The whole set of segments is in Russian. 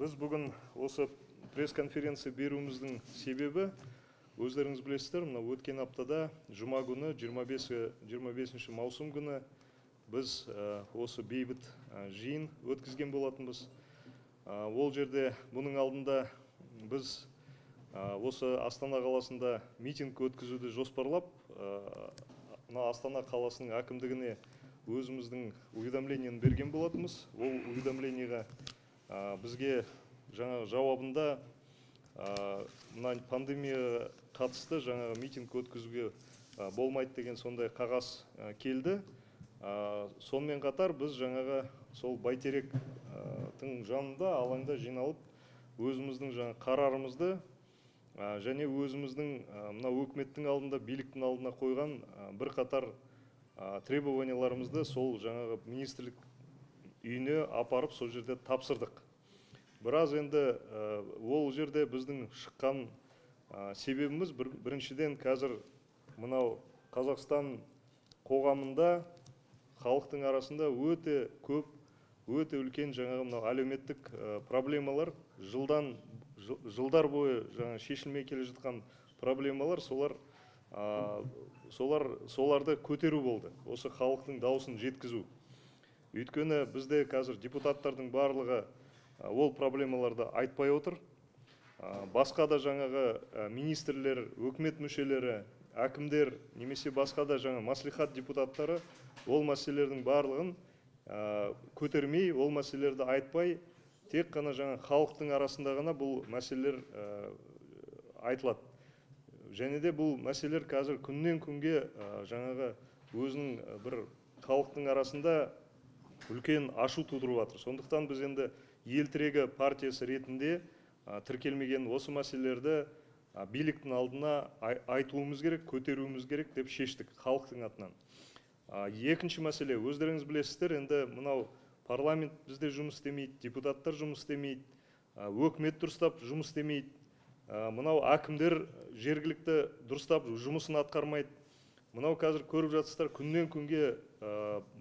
Біз бүгін осы пресс-конференция беруіміздің себебі, өздеріңіз білесіздер, мына өткен аптада жұма күні 25 маусым күні біз осы бейбіт жиын өткізген болатынбыз. Ол жерде бұның алдында біз осы Астана қаласында митинг өткізуді жоспарлап, Астана қаласының әкімдігіне өзіміздің уведомлениені берген болатынбыз. Ол уведомлениеға бізге жаңа жауабында пандемия қатысты жаңа митинг өткізуге болмайды деген сондай қағаз келді. Сонымен қатар біз жаңаға сол Бәйтеректің жанында алаңда жиналып өзіміздің жаңа қарарымызды және өзіміздің мына өкіметтің алдында, биліктің алдына қойған бір қатар требованияларымызды сол жаңағы министрлік үйіне апарып сол жерде тапсырдық. Біраз енді ол жерде біздің шыққан себебіміз біріншіден қазір мынау Қазақстан қоғамында халықтың арасында өте көп, өте үлкен жаңағы мынау әлеуметтік проблемалар, жылдар бойы жаңа шешілмей келе жатқан проблемалар, соларды көтеру болды. Осы халықтың дауысын жеткізу. Өйткені бізде қазір депутаттардың барлығы ол проблемаларды айтпай отыр. Басқа да жаңағы министрлер, өкімет мүшелері, әкімдер, немесе басқа да жаңа маслихат депутаттары ол мәселелердің барлығын көтермей, ол мәселелерді айтпай, тек қана жаңа халықтың арасында ғана бұл мәселелер айтылады. Және де бұл мәселелер қазір күннен күнге жаңағы өзінің бір халықтың арасында үлкен ашу тудырып жатыр. Сондықтан біз енді ел тірегі партиясы ретінде тіркелмеген осы мәселелерді биліктің алдына айтуымыз керек, көтеруіміз керек деп шештік халықтың атынан. Екінші мәселе, өздеріңіз білесіздер, енді мынау парламент бізде жұмыс істемейді, депутаттар жұмыс істемейді, өкімет дұрыстап жұмыс істемейді, мынау әкімдер жергілікті дұрыстап жұмысын атқармайды. Мынау қазір көріп жатсыздар, күннен күнге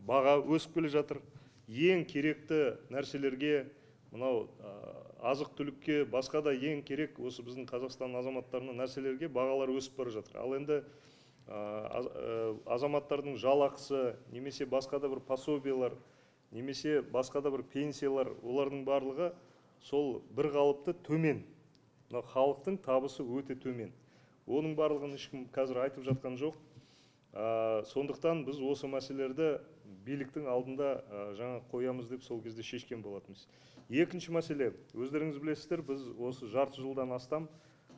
баға өсіп келе жатыр. Ең керекті нәрселерге, мынау азық түлікке, басқа да ең керек осы біздің Қазақстан азаматтарының нәрселерге бағалар өсіп бара жатыр. Ал енді азаматтардың жалақысы, немесе басқа да бір пособиялар, немесе басқа да бір пенсиялар, олардың барлығы сол бір қалыпты төмен. Халықтың табысы өте төмен. Оның барлығын ешкім қазір айтып жатқан жоқ. Сондықтан біз осы мәселелерді биліктің алдында жаңа қоямыз деп сол кезде шешкен болатынбыз. Екінші мәселе, өздеріңіз білесіздер, біз осы жарты жылдан астам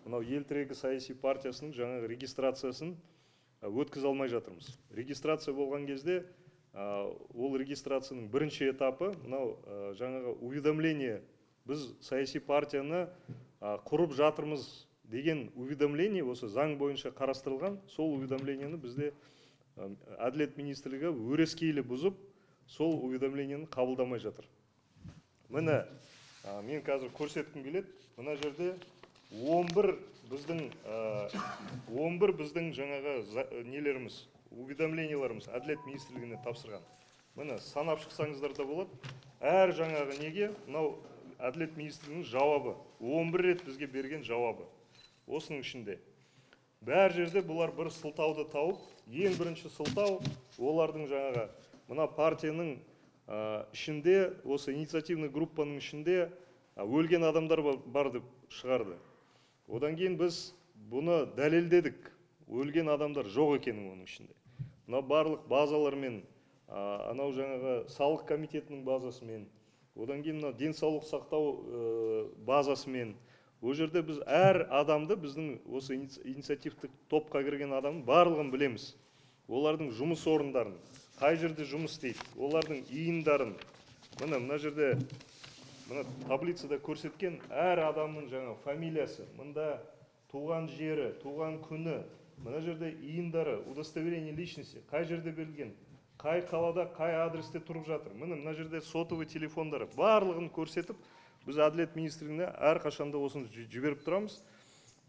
мынау ел тірегі саяси партиясының жаңа регистрациясын өткізе алмай жатырмыз. Регистрация болған кезде ол регистрацияның бірінші этапы мынау жаңағы уведомление, біз саяси партияны құрып жатырмыз деген уведомление осы заң бойынша қарастырылған. Сол уведомлениені бізде Әділет министрлігі өрескейлі бұзып, сол уведомлениені қабылдамай жатыр. Міне, мен қазір көрсеткім келеді. Мына жерде 11 біздің жаңағы нелеріміз, уведомленияларымыз Әділет министрлігіне тапсырған. Міне, санап шықсаңыздар да болады. Әр жаңағы неге, мынау Әділет министрлігінің жауабы, 11 рет бізге берген жауабы. Осының ішінде. Бәр жерде бұлар бір сылтауды тауып, ең бірінші сылтау, олардың жаңағы мына партияның ішінде, осы инициативный группаның ішінде өлген адамдар бар деп шығарды. Одан кейін біз бұны дәлелдедік, өлген адамдар жоқ екенін оның ішінде. Мына барлық базалармен, анау жаңағы салық комитетінің базасымен, одан кейін денсаулық сақтау базасымен, ол жерде біз әр адамды, біздің осы инициативтік топқа кірген адамның барлығын білеміз. Олардың жұмыс орындарын, қай жерде жұмыс істейді, олардың иындарын. Мына жерде, мына таблицада көрсеткен әр адамның жаңа фамилиясы, мында туған жері, туған күні, мына жерде иындары, удостоверение личности, қай жерде берілген, қай қалада, қай адресте тұрып жатыр. Мына жерде сотовый телефондары, барлығын көрсетіп, біз Әділет министрлігіне әрқашанда осыны жіберіп тұрамыз.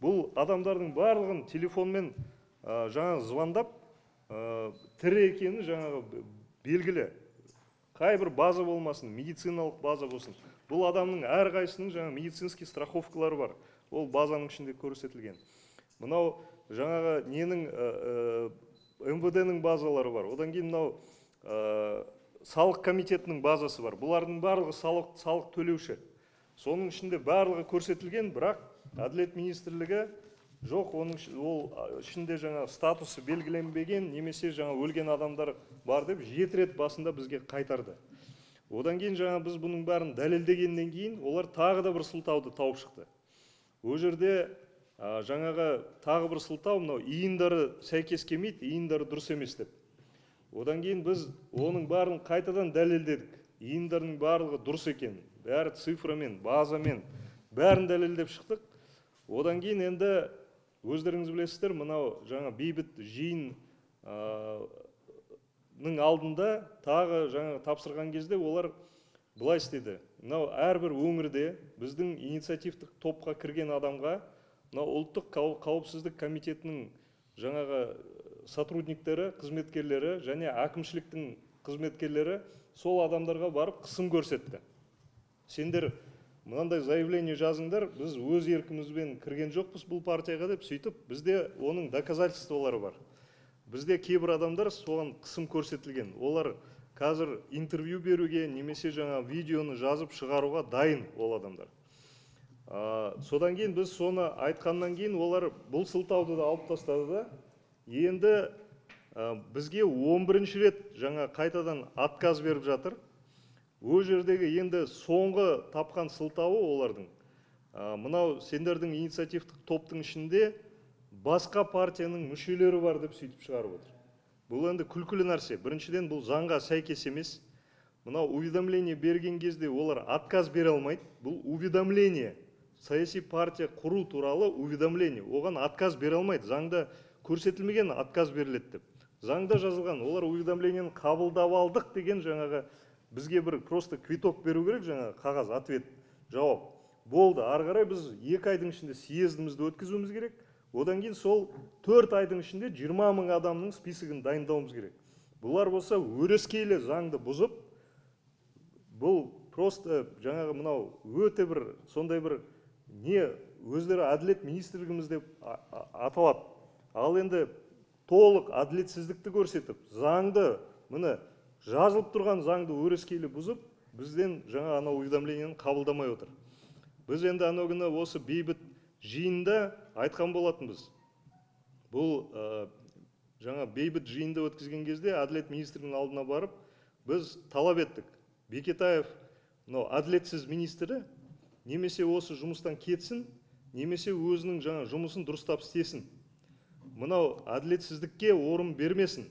Бұл адамдардың барлығын телефонмен жаңағы звондап, тірі екені жаңағы белгілі. қай бір база болмасын, медициналық база болсын. Бұл адамның әрқайсының жаңа медицинский страховкалары бар. Ол базаның ішінде көрсетілген. Мынау жаңағы ненің МВД-ның базалары бар. Одан кейін мынау салық комитетінің базасы бар. Бұлардың барлығы салық төлеуші. Соның ішінде барлығы көрсетілген, бірақ Әділет министрлігі жоқ, оның ішінде жаңа статусы белгіленбеген, немесе жаңа өлген адамдар бар деп 7 рет басында бізге қайтарды. Одан кейін жаңа біз бұның бәрін дәлелдегеннен кейін, олар тағы да бір сылтауды тауып шықты. О жерде жаңағы тағы бір сылтау, мынау иындары сәйкес келмейді, иындары дұрыс емес деп. Одан кейін біз оның барын қайтадан дәлелдедік. Иындардың барлығы дұрыс екен. Бәрі цифрамен, базамен, бәрін дәлелдеп шықтық. Одан кейін енді өздеріңіз білесіздер, мынау жаңа бейбіт жиынның алдында тағы жаңа тапсырған кезде олар былай істеді. Мынау әрбір өңірде біздің инициативтік топқа кірген адамға мынау ұлттық қауіпсіздік комитетінің жаңағы сотрудниктері, қызметкерлері және әкімшіліктің қызметкерлері сол адамдарға барып қысым көрсетті. Сендер мынандай заявление жазыңдар, біз өз еркімізбен кірген жоқпыз бұл партияға деп сөйтіп, бізде оның доказательстволары бар. Бізде кейбір адамдар соған қысым көрсетілген. Олар қазір интервью беруге, немесе жаңа видеоны жазып шығаруға дайын ол адамдар. Содан кейін біз соны айтқаннан кейін олар бұл сылтауды да алып тастады да, енді бізге 11-ші рет жаңа қайтадан отказ беріп жатыр. О жердегі енді соңғы тапқан сылтауы олардың. Мынау сендердің инициативтік топтың ішінде басқа партияның мүшелері бар деп сөйтіп шығарып отыр. Бұл енді күлкілі нәрсе. Біріншіден бұл заңға сәйкес емес. Мынау уведомление берген кезде олар отказ бере алмайды. Бұл уведомление, саяси партия құру туралы уведомление. Оған отказ бере алмайды. Заңда көрсетілмеген отказ беріледі деп. Заңда жазылған, олар уведомлениені қабылдап алдық деген жаңағы бізге бір просто квиток беру керек, жаңа қағаз, ответ, жауап. Болды, ары қарай біз 2 айдың ішінде съездімізді өткізуіміз керек. Одан кейін сол 4 айдың ішінде 20 мың адамның списігін дайындауымыз керек. Бұлар болса өрескейлі заңды бұзып, бұл просто жаңағы мынау өте бір сондай бір не өздері әділет министрлігіміз деп аталады. Ал енді толық әділетсіздікті көрсетіп, заңды, міне жазылып тұрған заңды өрескейлі бұзып, бізден жаңа ана уведомлениені қабылдамай отыр. Біз енді ана күні осы бейбіт жиында айтқан болатынбыз. Бұл жаңа бейбіт жиында өткізген кезде әділет министрінің алдына барып, біз талап еттік. Бекетаев, әділетсіз министрі, немесе осы жұмыстан кетсін, немесе өзінің жаңа жұмысын дұрыстап істесін. Мынау әділетсіздікке орын бермесін.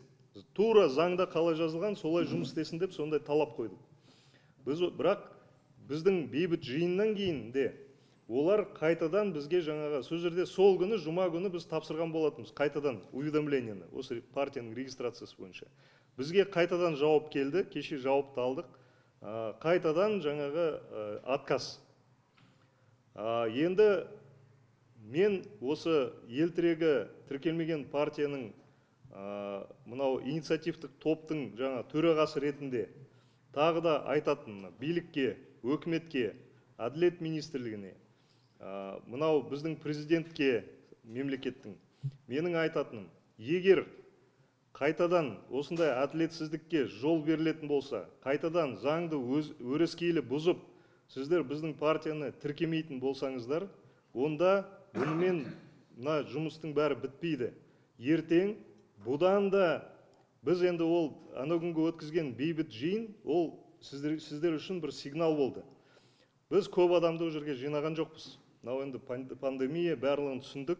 Тура заңда қалай жазылған, солай жұмыс істесін деп сондай талап қойдық. Бірақ біздің бейбіт жиыннан кейін де олар қайтадан бізге жаңаға сөз жерде сол күні, жұма күні біз тапсырған болатынбыз қайтадан уведомлениені, осы партияның регистрациясы бойынша. Бізге қайтадан жауап келді, кеше жауапты алдық. Қайтадан жаңағы отказ. Енді мен осы ел тірегі тіркелмеген партияның мынау инициативтік топтың жаңа төрағасы ретінде тағы да айтатын билікке, өкіметке, әділет министрлігіне, мынау біздің президентке, мемлекеттің, менің айтатыным, егер қайтадан осындай әділетсіздікке жол берілетін болса, қайтадан заңды өрескейлі бұзып, сіздер біздің партияны тіркемейтін болсаңыздар, онда бұнымен жұмыстың бәрі бітпейді. Ертең бұдан да біз енді ол ана күнгі өткізген бейбіт жиын, ол сіздер үшін бір сигнал болды. Біз көп адамды о жерге жинаған жоқпыз. Мынау енді пандемия барлығын түсіндік,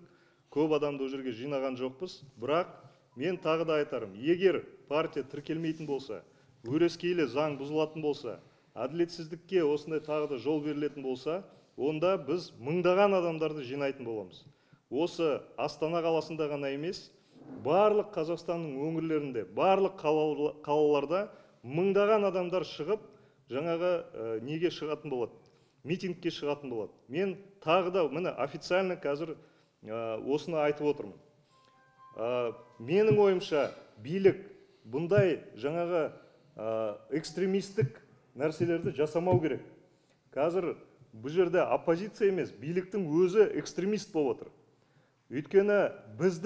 көп адамды о жерге жинаған жоқпыз. Бірақ мен тағы да айтарым, егер партия тіркелмейтін болса, өрескейлі заң бұзылатын болса, әділетсіздікке осындай тағы да жол берілетін болса, онда біз мыңдаған адамдарды жинайтын боламыз. Осы Астана қаласында ғана емес, барлық Қазақстанның өңірлерінде, барлық қалаларда мыңдаған адамдар шығып, жаңағы неге шығатын болады, митингке шығатын болады. Мен тағы да, міне официально қазір осыны айтып отырмын. Менің ойымша билік бұндай жаңағы экстремисттік нәрселерді жасамау керек. Қазір бұл жерде оппозиция емес, биліктің өзі экстремист болып отыр. Өйткені біз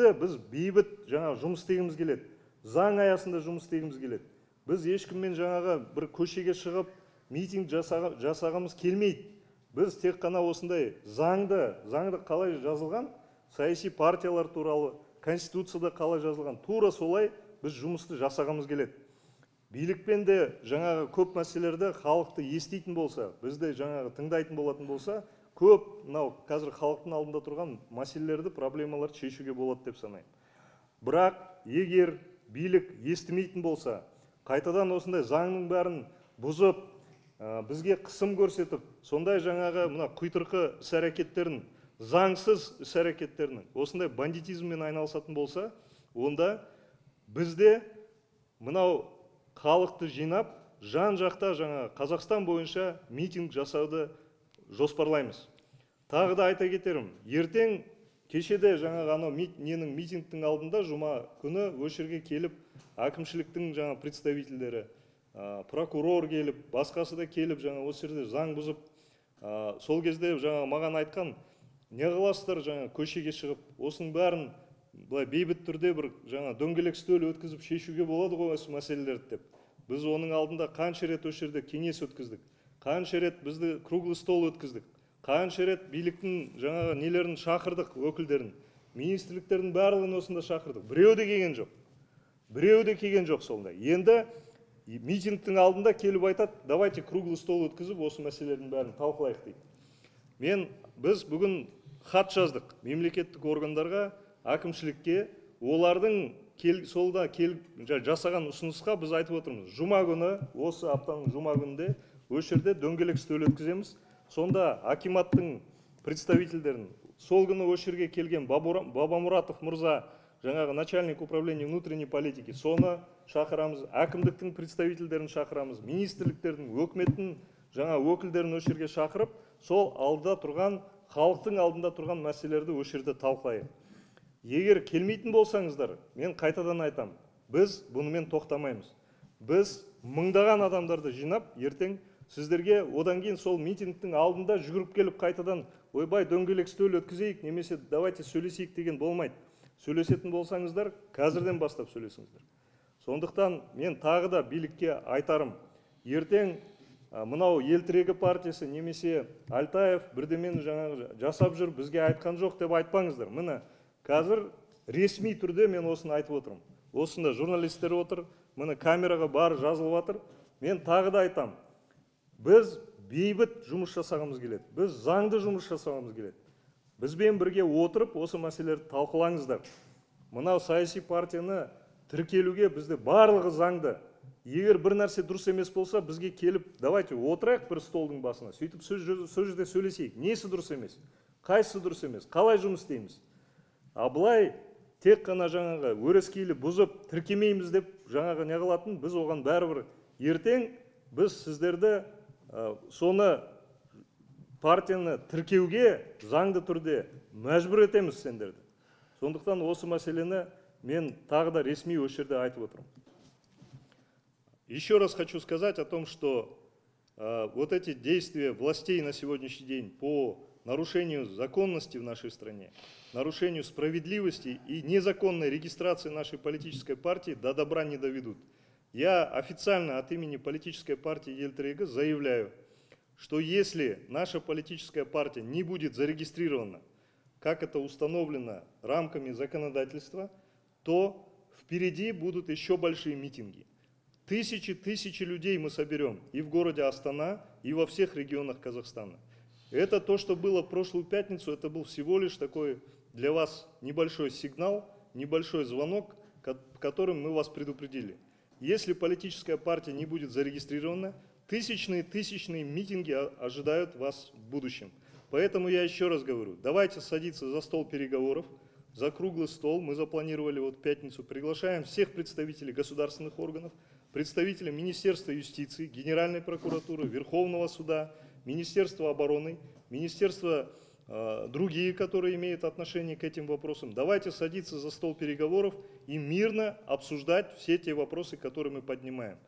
бейбіт жұмыс істегіміз келеді, заң аясында жұмыс істегіміз келеді. Біз ешкіммен бір көшеге шығып, митинг жасағымыз келмейді. Біз тек қана осындай заңды қалай жазылған, саяси партиялар туралы, конституцияда қалай жазылған, тура солай біз жұмысты жасағымыз келеді. Билікпен де көп мәселелерді халықты еститін болса, бізде тыңдайтын болатын болса, көп қазір халықтың алдында тұрған мәселелерді, проблемаларды шешуге болады деп санаймын. Бірақ егер билік естімейтін болса, қайтадан осындай заңның бәрін бұзып, бізге қысым көрсетіп, сондай мына құйтырқы іс-әрекеттерін, заңсыз іс-әрекеттерін, осындай бандитизммен айналысатын болса, онда бізде мынау халықты жинап, жан-жақта Қазақстан бойынша митинг жасауды жоспарлаймыз. Тағы да айта кетерім, ертең кешеде митингтің алдында жұма күні өшірге келіп, әкімшіліктің представительдері, прокурор келіп, басқасы да келіп, осы жерде заң бұзып, сол кезде маған айтқан, не қыласыздар көшеге шығып, осының бәрін бейбіт түрде бір дөңгелек үстел өткізіп шешуге болады ғой осы мәселелерді деп. Біз оның алдында қанша рет осы жерде кеңес өткіздік, қанша рет бізді круглый стол өткіздік, қанша рет биліктің нелерін шақырдық, өкілдерін, министрліктердің барлығын осында шақырдық. Біреу де келген жоқ сонда. Енді митингтің алдында келіп айтады, давайте круглый стол өткізіп, осы мәселелердің бәрін талқылайық дейді. Біз бүгін хат жаздық мемлекеттік органдарға, әкімшілікке, олардың жасаған ұсынысқа біз айтып отырмыз. Жұма күні, осы аптаның жұма күнінде осы жерде дөңгелек үстел өткіземіз. Сонда акиматтың представительдерін, сол күні осы жерге келген Бабамұратов мырза, начальник управления внутренней политики, соны шақырамыз, әкімдіктің представительдерін шақырамыз, министрліктердің, өкіметтің өкілдерін осы жерге шақырып, сол алдында тұрған, халықтың алдында тұрған мәселелерді осы жерде талқылайық. Егер келмейтін болсаңыздар, мен қайтадан айтам, біз бұнымен тоқтамаймыз. Біз мыңдаған адамдарды жинап, ертең сіздерге одан кейін сол митингтің алдында жүгіріп келіп қайтадан, ойбай дөңгелек үстел өткізейік, немесе давайте сөйлесейік деген болмайды. Сөйлесетін болсаңыздар, қазірден бастап сөйлесіңіздер. Сондықтан мен тағы да билікке айтарым, ертең мынау ел тірегі партиясы немесе Алтаев бірдемен жасап жүр, бізге айтқан жоқ деп айтпаңыздар. Міне қазір ресми түрде мен осыны айтып отырмын. Осында журналистер отыр, міне камераға бар жазылып жатыр. Мен тағы да айтам, біз бейбіт жұмыс жасағымыз келеді, біз заңды жұмыс жасағымыз келеді. Бізбен бірге отырып, осы мәселелерді талқылаңыздар. Мынау саяси партияны тіркелуге бізде барлығы заңды. Егер бір нәрсе дұрыс емес болса, бізге келіп, давайте отырайық бір столдың басына, сөйтіп сөз жерде сөйлесейік. Несі дұрыс емес, қайсысы дұрыс емес, қалай жұмыс істейміз. Абылай тек қана өрескейлі бұзып, тіркемейміз деп не қылатын, біз оған бәрібір ертең біз сіздерді соны партияны тіркеуге заңды түрде мәжбүр етеміз сендерді. Сондықтан осы мәселені мен тағы да ресми осы жерде айтып отырмын. Еще раз хочу сказать о том, что вот эти действия властей на сегодняшний день по нарушению законности в нашей стране, нарушению справедливости и незаконной регистрации нашей политической партии до добра не доведут. Я официально от имени политической партии Ел Тірегі заявляю, что если наша политическая партия не будет зарегистрирована, как это установлено рамками законодательства, то впереди будут еще большие митинги. Тысячи людей мы соберем и в городе Астана, и во всех регионах Казахстана. Это то, что было в прошлую пятницу, это был всего лишь такой для вас небольшой сигнал, небольшой звонок, которым мы вас предупредили. Если политическая партия не будет зарегистрирована, тысячные митинги ожидают вас в будущем. Поэтому я еще раз говорю, давайте садиться за стол переговоров, за круглый стол. Мы запланировали вот в пятницу, приглашаем всех представителей государственных органов, представителей Министерства юстиции, Генеральной прокуратуры, Верховного суда, Министерства обороны, Министерства другие, которые имеют отношение к этим вопросам. Давайте садиться за стол переговоров и мирно обсуждать все те вопросы, которые мы поднимаем.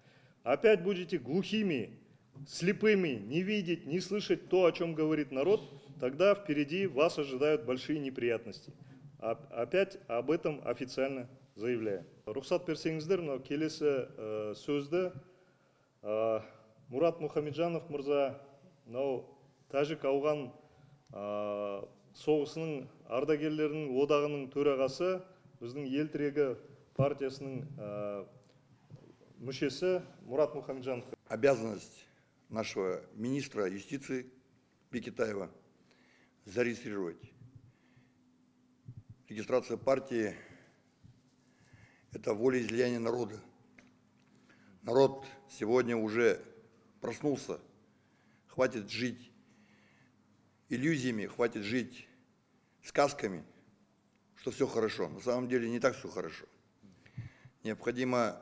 опять будете глухими, слепыми, не видеть, не слышать то, о чем говорит народ, тогда впереди вас ожидают большие неприятности. Опять об этом официально заявляю. Рұқсат берсеңіздер, мынау келесі сөзді Мұрат Мұхамеджанов мырза, мынау Тәжік ауған соғысының ардагерлерінің одағының төрағасы, біздің ел тірегі партиясының мүшесі Мұрат Мұхамеджанов. Обязанность нашего министра юстиции Бекетаева зарегистрировать. Регистрация партии – это волеизлияние народа. Народ сегодня уже проснулся. Хватит жить иллюзиями, хватит жить сказками, что все хорошо. На самом деле не так все хорошо. Необходимо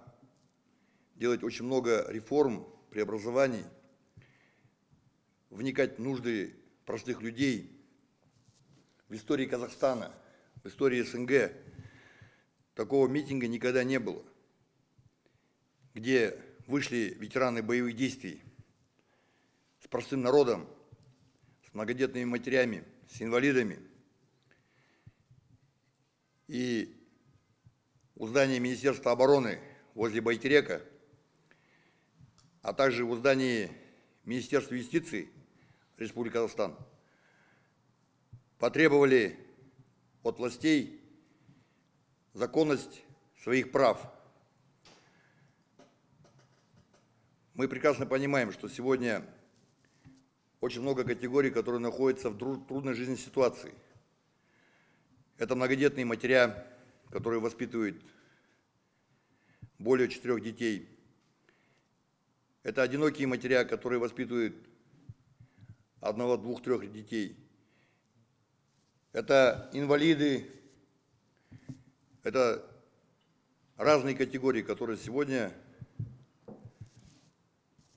делать очень много реформ, преобразований, вникать в нужды простых людей. В истории Казахстана, в истории СНГ такого митинга никогда не было, где вышли ветераны боевых действий с простым народом, с многодетными матерями, с инвалидами. И у здания Министерства обороны возле Байтерека, а также в здании Министерства юстиции Республики Казахстан потребовали от властей законность своих прав. Мы прекрасно понимаем, что сегодня очень много категорий, которые находятся в трудной жизненной ситуации. Это многодетные матеря, которые воспитывают более 4 детей. Это одинокие матеря, которые воспитывают 1, 2, 3 детей. Это инвалиды, это разные категории, которые сегодня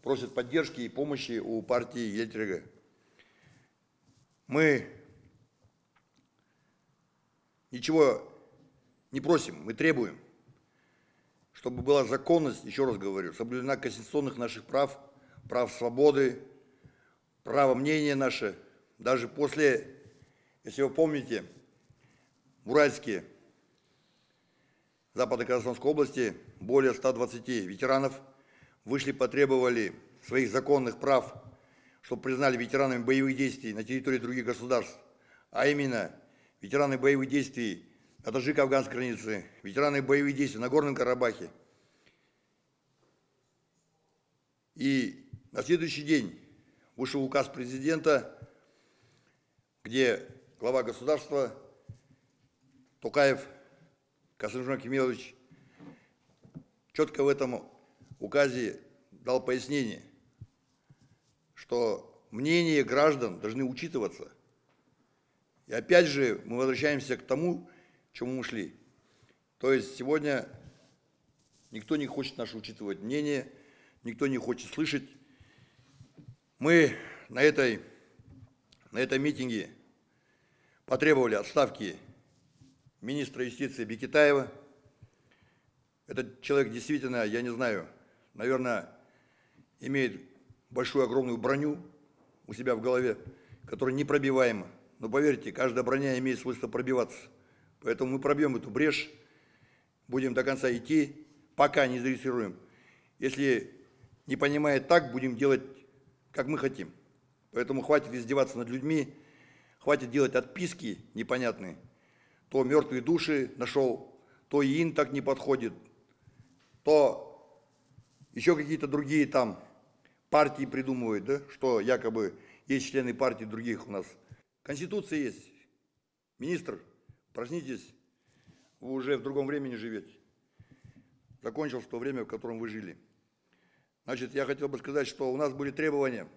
просят поддержки и помощи у партии ЕЛТРГ. Мы ничего не просим, мы требуем, чтобы была законность, еще раз говорю, соблюдена конституционных наших прав, прав свободы, право мнения наше. Даже после, если вы помните, в Уральске, Западно-Казахстанской области, более 120 ветеранов вышли, потребовали своих законных прав, чтобы признали ветеранами боевых действий на территории других государств, а именно ветераны боевых действий на таджико-афганской границе, ветераны боевых действий на Горном Карабахе. И на следующий день вышел указ президента, где глава государства Токаев Касым-Жомарт Кемелевич четко в этом указе дал пояснение, что мнения граждан должны учитываться. И опять же мы возвращаемся к тому, к чему мы шли. То есть сегодня никто не хочет наше учитывать мнение, никто не хочет слышать. Мы на этом митинге потребовали отставки министра юстиции Бекетаева. Этот человек действительно, я не знаю, наверное, имеет большую, огромную броню у себя в голове, которая непробиваема. Но поверьте, каждая броня имеет свойство пробиваться. Поэтому мы пробьем эту брешь, будем до конца идти, пока не зарегистрируем. Если не понимает так, будем делать, как мы хотим. Поэтому хватит издеваться над людьми, хватит делать отписки непонятные. То мертвые души нашел, то ИИН так не подходит, то еще какие-то другие там партии придумывают, да, что якобы есть члены партий других у нас. Конституция есть. Министр, проснитесь, вы уже в другом времени живете. Закончилось то время, в котором вы жили. Значит, я хотел бы сказать, что у нас были требования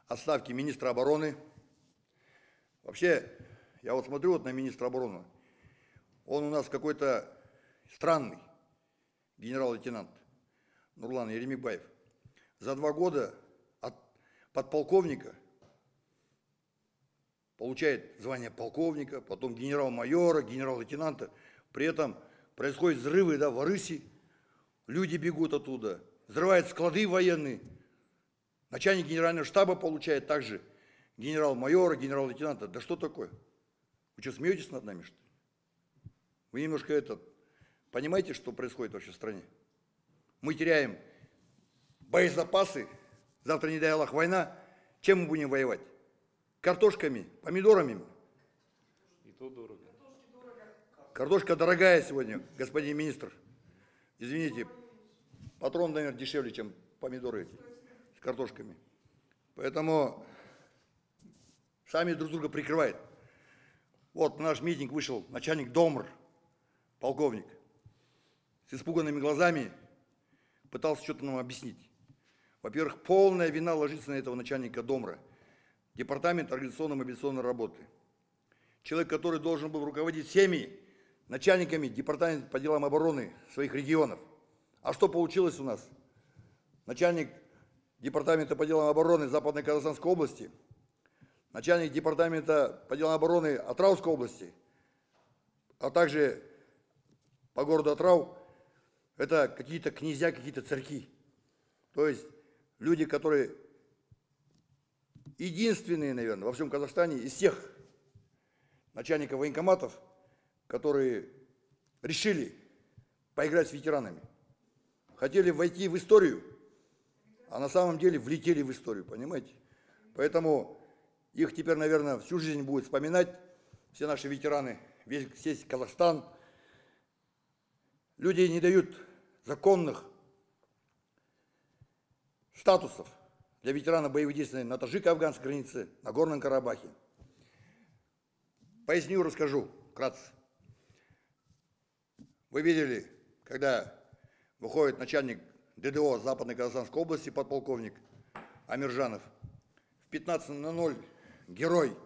отставки министра обороны. Вообще, я вот смотрю вот на министра обороны, он у нас какой-то странный генерал-лейтенант Нурлан Еремикбаев. За 2 года от подполковника получает звание полковника, потом генерал-майора, генерал-лейтенанта. При этом происходят взрывы, да, в Арыси, люди бегут оттуда, взрывает склады военные. Начальник генерального штаба получает также генерал-майора, генерал-лейтенанта. Да что такое? Вы что, смеетесь над нами, что ли? Вы немножко понимаете, что происходит вообще в стране? Мы теряем боезапасы, завтра, не дай Аллах, война. Чем мы будем воевать? Картошками, помидорами? И то дорого. Картошка дорогая сегодня, господин министр. Извините, патрон, наверное, дешевле, чем помидоры эти с картошками. Поэтому сами друг друга прикрывают. Вот на наш митинг вышел начальник ДОМР, полковник, с испуганными глазами пытался что-то нам объяснить. Во-первых, полная вина ложится на этого начальника ДОМРа, Департамент организационно-мобилизационной работы. Человек, который должен был руководить всеми начальниками Департамента по делам обороны своих регионов. А что получилось у нас? Начальник Департамента по делам обороны Западной Казахстанской области, начальник Департамента по делам обороны Атырауской области, а также по городу Атырау, это какие-то князья, какие-то царьки. То есть люди, которые единственные, наверное, во всем Казахстане из всех начальников военкоматов, которые решили поиграть с ветеранами. Хотели войти в историю, а на самом деле влетели в историю, понимаете? Поэтому их теперь, наверное, всю жизнь будут вспоминать все наши ветераны, весь Казахстан. Люди не дают законных статусов для ветеранов боевых действий на таджико-афганской границе, на Горном Карабахе. Поясню, расскажу вкратце. Вы видели, когда выходит начальник ДДО Западной Казахстанской области, подполковник Амиржанов, в 15:00 герой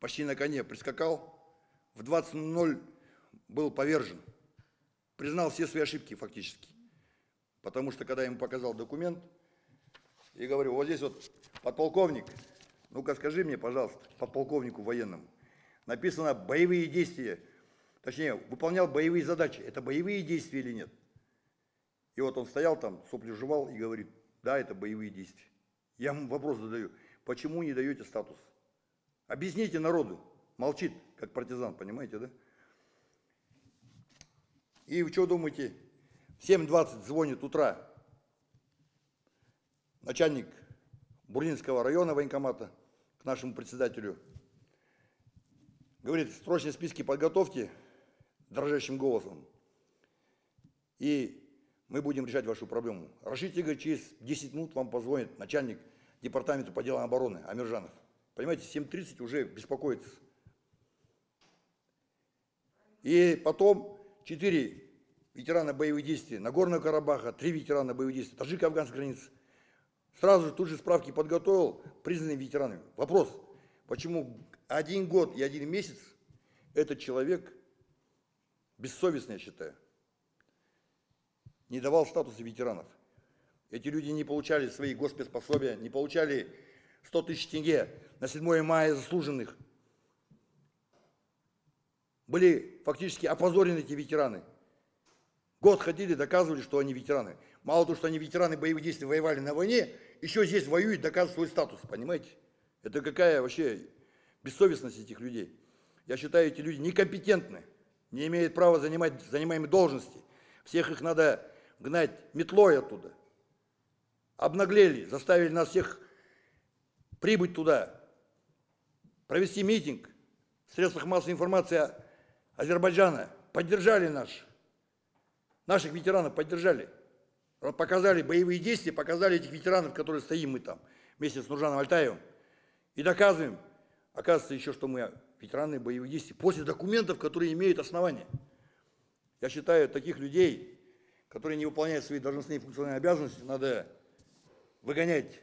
почти на коне прискакал, в 20:00 был повержен, признал все свои ошибки фактически. Потому что, когда я ему показал документ, и говорю, вот здесь вот подполковник, ну-ка скажи мне, пожалуйста, подполковнику военному, написано боевые действия, точнее, выполнял боевые задачи. Это боевые действия или нет? И вот он стоял там, сопли жевал и говорит, да, это боевые действия. Я ему вопрос задаю, почему не даете статус? Объясните народу. Молчит, как партизан, понимаете, да? И вы что думаете, в 7:20 звонит утра начальник Бурлинского района военкомата к нашему председателю. Говорит, срочные списки подготовьте дрожащим голосом. И мы будем решать вашу проблему. Решите, говорит, через 10 минут вам позвонит начальник Департамента по делам обороны Амиржанов. Понимаете, 7:30 уже беспокоится. И потом 4 ветерана боевых действий Нагорного Карабаха, 3 ветерана боевых действий таджико-афганской границы. Сразу же тут же справки подготовил, признанные ветеранами. Вопрос, почему 1 год и 1 месяц этот человек, бессовестный, я считаю, не давал статуса ветеранов. Эти люди не получали свои госпецпособия, не получали 100 000 тенге на 7 мая заслуженных. Были фактически опозорены эти ветераны. Год ходили, доказывали, что они ветераны. Мало того, что они ветераны боевых действий, воевали на войне, еще здесь воюют, доказывают свой статус, понимаете? Это какая вообще бессовестность этих людей. Я считаю, эти люди некомпетентны, не имеют права занимать занимаемые должности. Всех их надо гнать метлой оттуда. Обнаглели, заставили нас всех прибыть туда, провести митинг в средствах массовой информации Азербайджана, поддержали наших ветеранов поддержали, показали боевые действия, показали этих ветеранов, которые стоим мы там вместе с Нуржаном Альтаевым, и доказываем, оказывается, еще, что мы ветераны боевых действий, после документов, которые имеют основания. Я считаю, таких людей, которые не выполняют свои должностные и функциональные обязанности, надо выгонять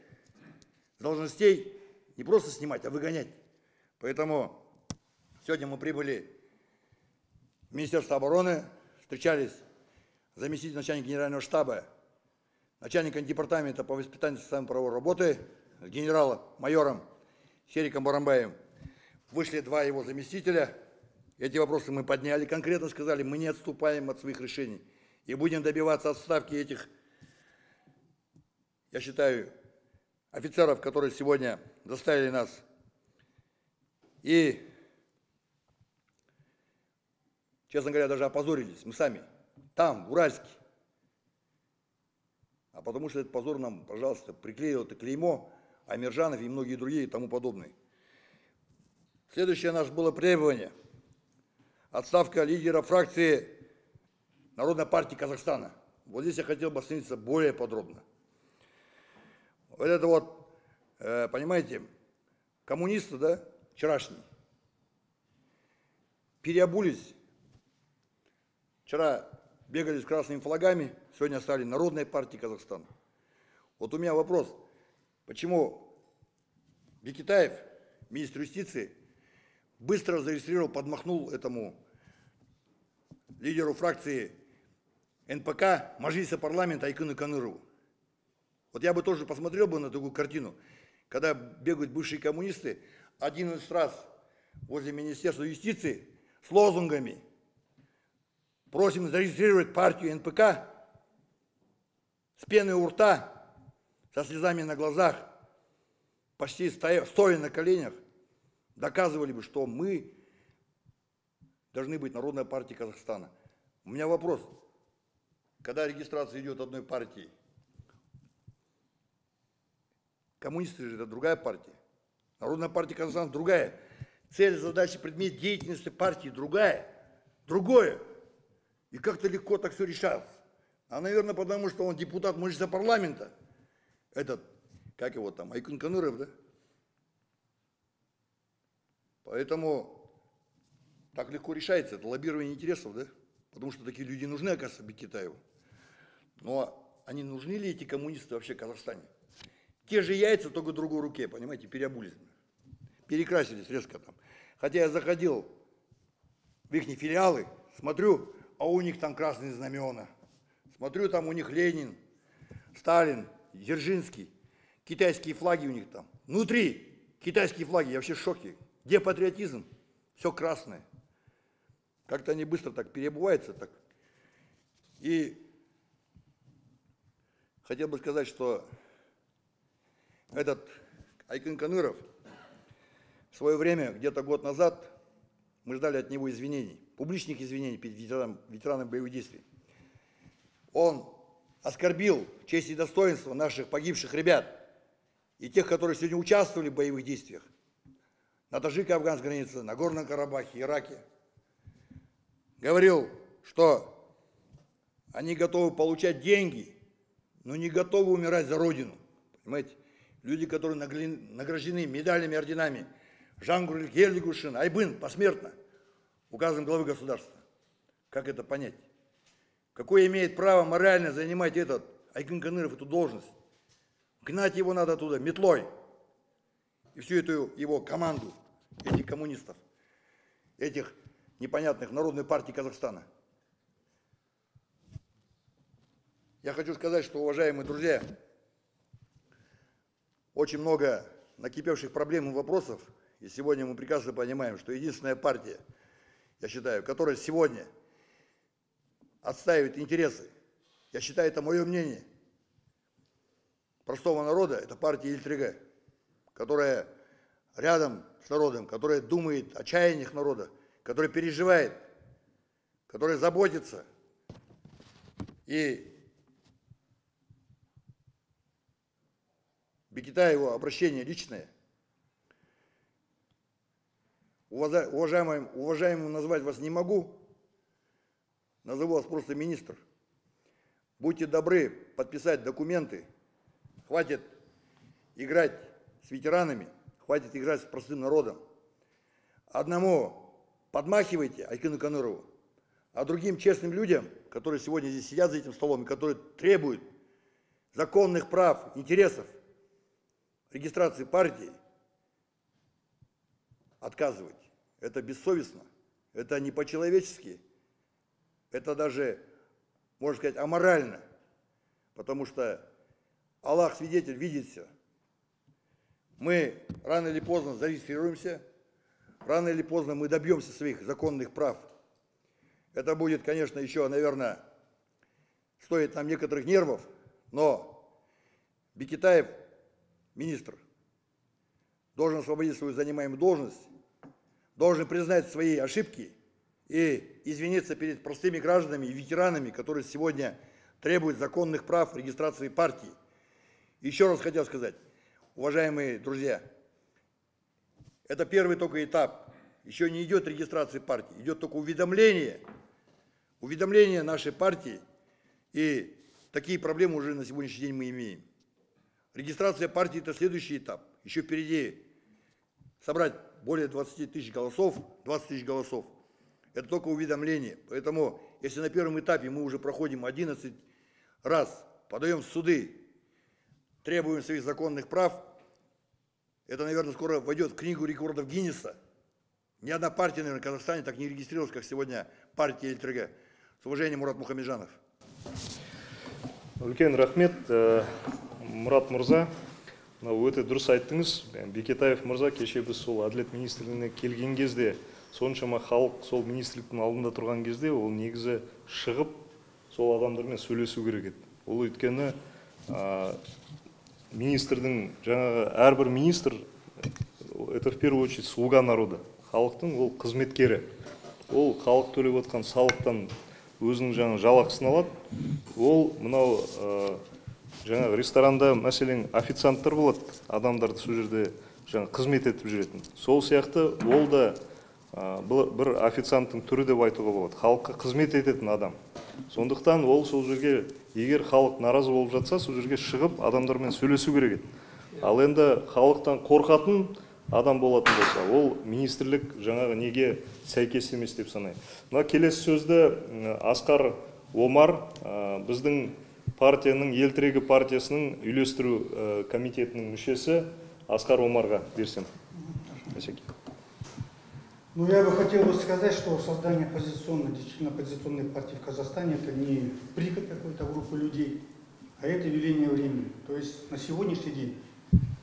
с должностей, не просто снимать, а выгонять. Поэтому сегодня мы прибыли в Министерство обороны, встречались с заместителем начальника генерального штаба, начальником департамента по воспитанию и социальной правовой работы, генералом-майором Сериком Барамбаевым. Вышли 2 его заместителя. Эти вопросы мы подняли, конкретно сказали, мы не отступаем от своих решений и будем добиваться отставки этих я считаю, офицеров, которые сегодня заставили нас и, честно говоря, даже опозорились, мы сами, там, в Уральске. А потому что этот позор нам, пожалуйста, приклеил это клеймо Амиржанов и многие другие и тому подобные. Следующее наше было требование. Отставка лидера фракции Народной партии Казахстана. Вот здесь я хотел бы остановиться более подробно. Вот это вот, понимаете, коммунисты, да, вчерашние, переобулись. Вчера бегали с красными флагами, сегодня стали Народной партией Казахстана. Вот у меня вопрос, почему Бекетаев, министр юстиции, быстро зарегистрировал, подмахнул этому лидеру фракции НПК Мажилиса парламента Айкыну Канырову. Вот я бы тоже посмотрел бы на такую картину, когда бегают бывшие коммунисты 11 раз возле Министерства юстиции с лозунгами «Просим зарегистрировать партию НПК», с пеной у рта, со слезами на глазах, почти стоя на коленях, доказывали бы, что мы должны быть Народной партией Казахстана. У меня вопрос. Когда регистрация идет одной партии, коммунисты же это другая партия, Народная партия Казахстана другая, цель, задача, предмет деятельности партии другое. И как-то легко так все решалось. А, наверное, потому что он депутат Мажилиса парламента, этот, как его там, Айкын Каныров, да? Поэтому так легко решается, это лоббирование интересов, да? Потому что такие люди нужны, оказывается, Бекетаеву. Но они нужны ли эти коммунисты вообще в Казахстане? Те же яйца, только в другой руке, понимаете, переобулись. Перекрасились резко там. Хотя я заходил в их филиалы, смотрю, а у них там красные знамена. Смотрю, там у них Ленин, Сталин, Дзержинский, китайские флаги у них там. Внутри китайские флаги, я вообще в шоке. Где патриотизм? Все красное. Как-то они быстро так переобуваются. Так. И хотел бы сказать, что этот Айкын Каныров в свое время, где-то год назад, мы ждали от него извинений, публичных извинений перед ветеранами боевых действий. Он оскорбил честь и достоинство наших погибших ребят и тех, которые сегодня участвовали в боевых действиях на Таджико-Афганской границе, на Горном Карабахе, Ираке. Говорил, что они готовы получать деньги, но не готовы умирать за Родину. Понимаете? Люди, которые награждены медалями, орденами, Жангур Герлигушин, Айбын, посмертно, указом главы государства. Как это понять? Какое имеет право морально занимать этот Айкын Каныров эту должность? Гнать его надо оттуда метлой. И всю эту его команду, этих коммунистов, этих непонятных Народной партии Казахстана. Я хочу сказать, что, уважаемые друзья, очень много накипевших проблем и вопросов, и сегодня мы прекрасно понимаем, что единственная партия, я считаю, которая сегодня отстаивает интересы, я считаю, это мое мнение, простого народа, это партия Ильтрега, которая рядом с народом, которая думает о чаяниях народа, которая переживает, которая заботится. И Бекетаеву обращение личное. Уважаемым назвать вас не могу, назову вас просто министр. Будьте добры подписать документы, хватит играть с ветеранами, хватит играть с простым народом. Одному подмахивайте Айкыну Канырову, а другим честным людям, которые сегодня здесь сидят за этим столом и которые требуют законных прав, интересов, регистрации партии, отказывать. Это бессовестно, это не по-человечески, это даже, можно сказать, аморально, потому что Аллах свидетель, видит все. Мы рано или поздно зарегистрируемся, рано или поздно мы добьемся своих законных прав. Это будет, конечно, еще, наверное, стоит нам некоторых нервов, но Бекетаев, министр, должен освободить свою занимаемую должность, должен признать свои ошибки и извиниться перед простыми гражданами и ветеранами, которые сегодня требуют законных прав регистрации партии. Еще раз хотел сказать, уважаемые друзья, это первый только этап. Еще не идет регистрация партии, идет только уведомление нашей партии, и такие проблемы уже на сегодняшний день мы имеем. Регистрация партии – это следующий этап. Еще впереди собрать более 20 тысяч голосов. Это только уведомление. Поэтому, если на первом этапе мы уже проходим 11 раз, подаем в суды, требуем своих законных прав, это, наверное, скоро войдет в книгу рекордов Гиннесса. Ни одна партия, наверное, в Казахстане так не регистрировалась, как сегодня партия ЛТРГ. С уважением, Мурат Мухамеджанов. Үлкен рахмет, Мұрат мырза. Өте дұрыс айттыңыз. Бекетаев мырза кеше біз сол әділет министрлігіне келген кезде, соншама халық сол министрліктің алдында тұрған кезде, ол негізі шығып сол адамдармен сөйлесу керек еді. Ол өйткені министрдің, жаңағы әрбір министр, это в первую очередь слуга народа. Халықтың ол қызметкері. Ол халық төлеп отқан салықтан өзінің жаңа жалақысын алады. Ол мынау жаңағы ресторанда мәселен официанттар болады, адамдарды сол жерде жаңа қызмет етіп жүретін. Сол сияқты ол да бір официанттың түрі деп айтуға болады. Халыққа қызмет ететін адам. Сондықтан ол сол жерге, егер халық наразы болып жатса, сол жерге шығып адамдармен сөйлесу керек еді. Ал енді халықтан қорқатын адам болатын болса, ол министрлік жаңағы неге сәйкес емес деп санаймын. Мына келесі сөзді Асқар Омар, біздің партияның, ел-тірегі партиясының үйлестіру комитетінің мүшесі Асқар Омарға берсем. Ну, я бы хотел сказать, что создание действительно оппозиционной партии в Казахстане – это не прихоть какой-то группы людей, а это веление времени. То есть на сегодняшний день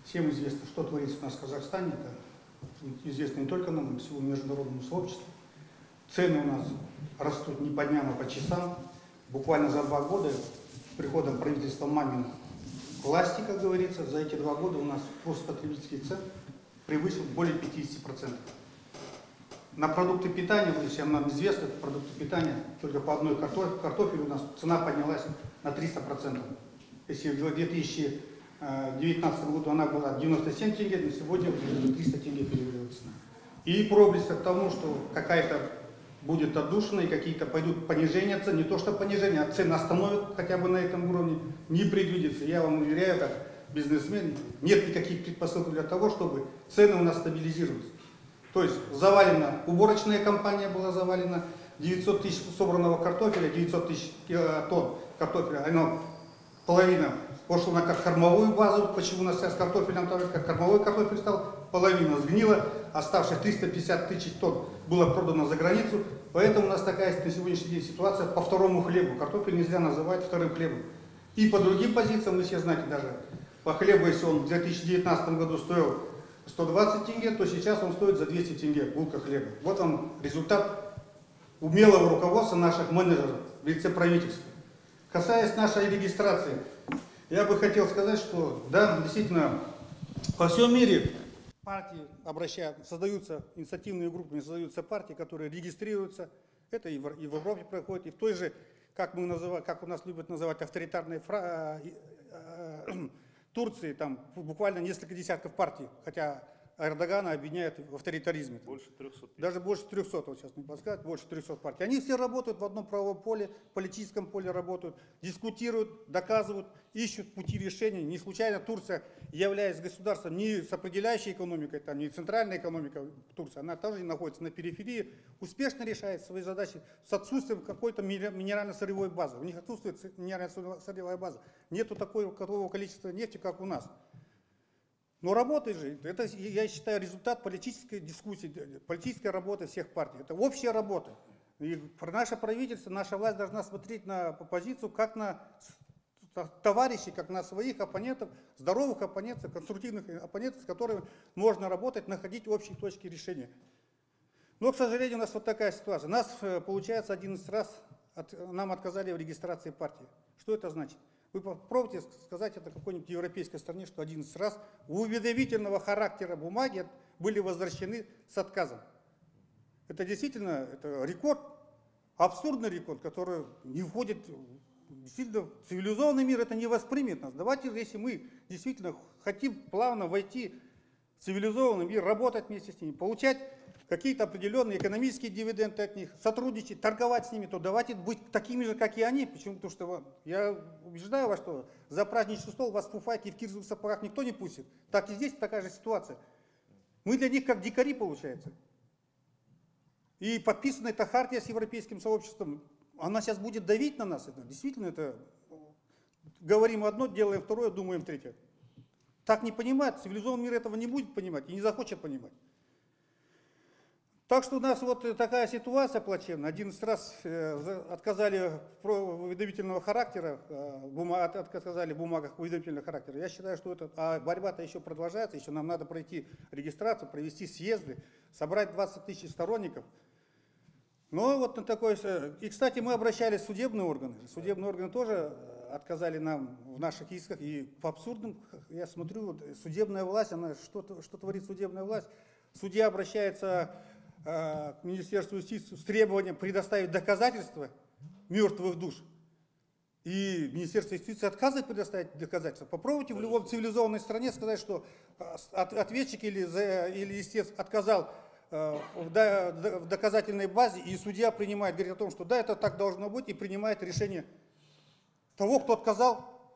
всем известно, что творится у нас в Казахстане. Это известно не только нам, но и всему международному сообществу. Цены у нас растут не по дням, а по часам. Буквально за 2 года с приходом правительства Мамина к власти, как говорится, за эти 2 года у нас рост потребительских цен превысил более 50%. На продукты питания, если нам известно, продукты питания, только по одной картофелю у нас цена поднялась на 300%. Если в 2019 году она была 97 тенге, на сегодня уже 300 тенге перевалилась. И проблеск к тому, что какая-то будет отдушина и какие-то пойдут понижения цен, не то что понижение, а цены остановят хотя бы на этом уровне, не предвидится. Я вам уверяю, как бизнесмен, нет никаких предпосылок для того, чтобы цены у нас стабилизировались. То есть завалена, уборочная компания была завалена, 900 тысяч собранного картофеля, 900 тысяч тонн картофеля, оно половина пошло на кормовую базу. Почему у нас сейчас картофелем, как кормовой картофель стал, половина сгнила, оставшись 350 тысяч тонн было продано за границу. Поэтому у нас такая на сегодняшний день ситуация по второму хлебу. Картофель нельзя называть вторым хлебом. И по другим позициям, вы все знаете, даже по хлебу, если он в 2019 году стоил 120 тенге, то сейчас он стоит за 200 тенге булка хлеба. Вот он результат умелого руководства наших менеджеров в лице правительства. Касаясь нашей регистрации, я бы хотел сказать, что да, действительно, по всему мире партии создаются инициативные группы, создаются партии, которые регистрируются. Это и в Европе происходит, и в той же, как у нас любят называть, авторитарной Турции, там буквально несколько десятков партий, хотя Эрдогана обвиняют в авторитаризме. Больше 300. Даже больше 300, вот сейчас не подсказать, больше 300 партий. Они все работают в одном правовом поле, политическом поле работают, дискутируют, доказывают, ищут пути решения. Не случайно Турция, являясь государством не с определяющей экономикой, там, не центральная экономика Турции, она тоже находится на периферии, успешно решает свои задачи с отсутствием какой-то минерально-сырьевой базы. У них отсутствует минерально-сырьевая база. Нету такого количества нефти, как у нас. Но работает же, это, я считаю, результат политической дискуссии, политической работы всех партий. Это общая работа. И наше правительство, наша власть должна смотреть на оппозицию как на товарищей, как на своих оппонентов, здоровых оппонентов, конструктивных оппонентов, с которыми можно работать, находить общие точки решения. Но, к сожалению, у нас вот такая ситуация. Нас, получается, 11 раз нам отказали в регистрации партии. Что это значит? Вы попробуйте сказать это какой-нибудь европейской стране, что 11 раз уведомительного характера бумаги были возвращены с отказом. Это действительно это рекорд, абсурдный рекорд, который не входит действительно в цивилизованный мир, это не воспримет нас. Давайте, если мы действительно хотим плавно войти в цивилизованный мир, работать вместе с ними, получать какие-то определенные экономические дивиденды от них, сотрудничать, торговать с ними, то давайте быть такими же, как и они. Почему? Потому что я убеждаю вас, что за праздничный стол вас в фуфайке и в кирзовых сапогах никто не пустит. Так и здесь такая же ситуация. Мы для них как дикари, получается. И подписана эта хартия с европейским сообществом, она сейчас будет давить на нас. Действительно, это говорим одно, делаем второе, думаем третье. Так не понимает, цивилизованный мир этого не будет понимать и не захочет понимать. Так что у нас вот такая ситуация плачевная. 11 раз отказали уведомительного характера, отказали в бумагах уведомительного характера. Я считаю, что это, а борьба-то еще продолжается, еще нам надо пройти регистрацию, провести съезды, собрать 20 тысяч сторонников. Но вот на такой... И, кстати, мы обращались в судебные органы. Судебные органы тоже отказали нам в наших исках. И по абсурдным, я смотрю, судебная власть, она что творит судебная власть? Судья обращается к Министерству юстиции с требованием предоставить доказательства мертвых душ. И Министерство юстиции отказывает предоставить доказательства. Попробуйте в любой цивилизованной стране сказать, что ответчик или истец отказал в доказательной базе, и судья принимает, говорит о том, что да, это так должно быть, и принимает решение того, кто отказал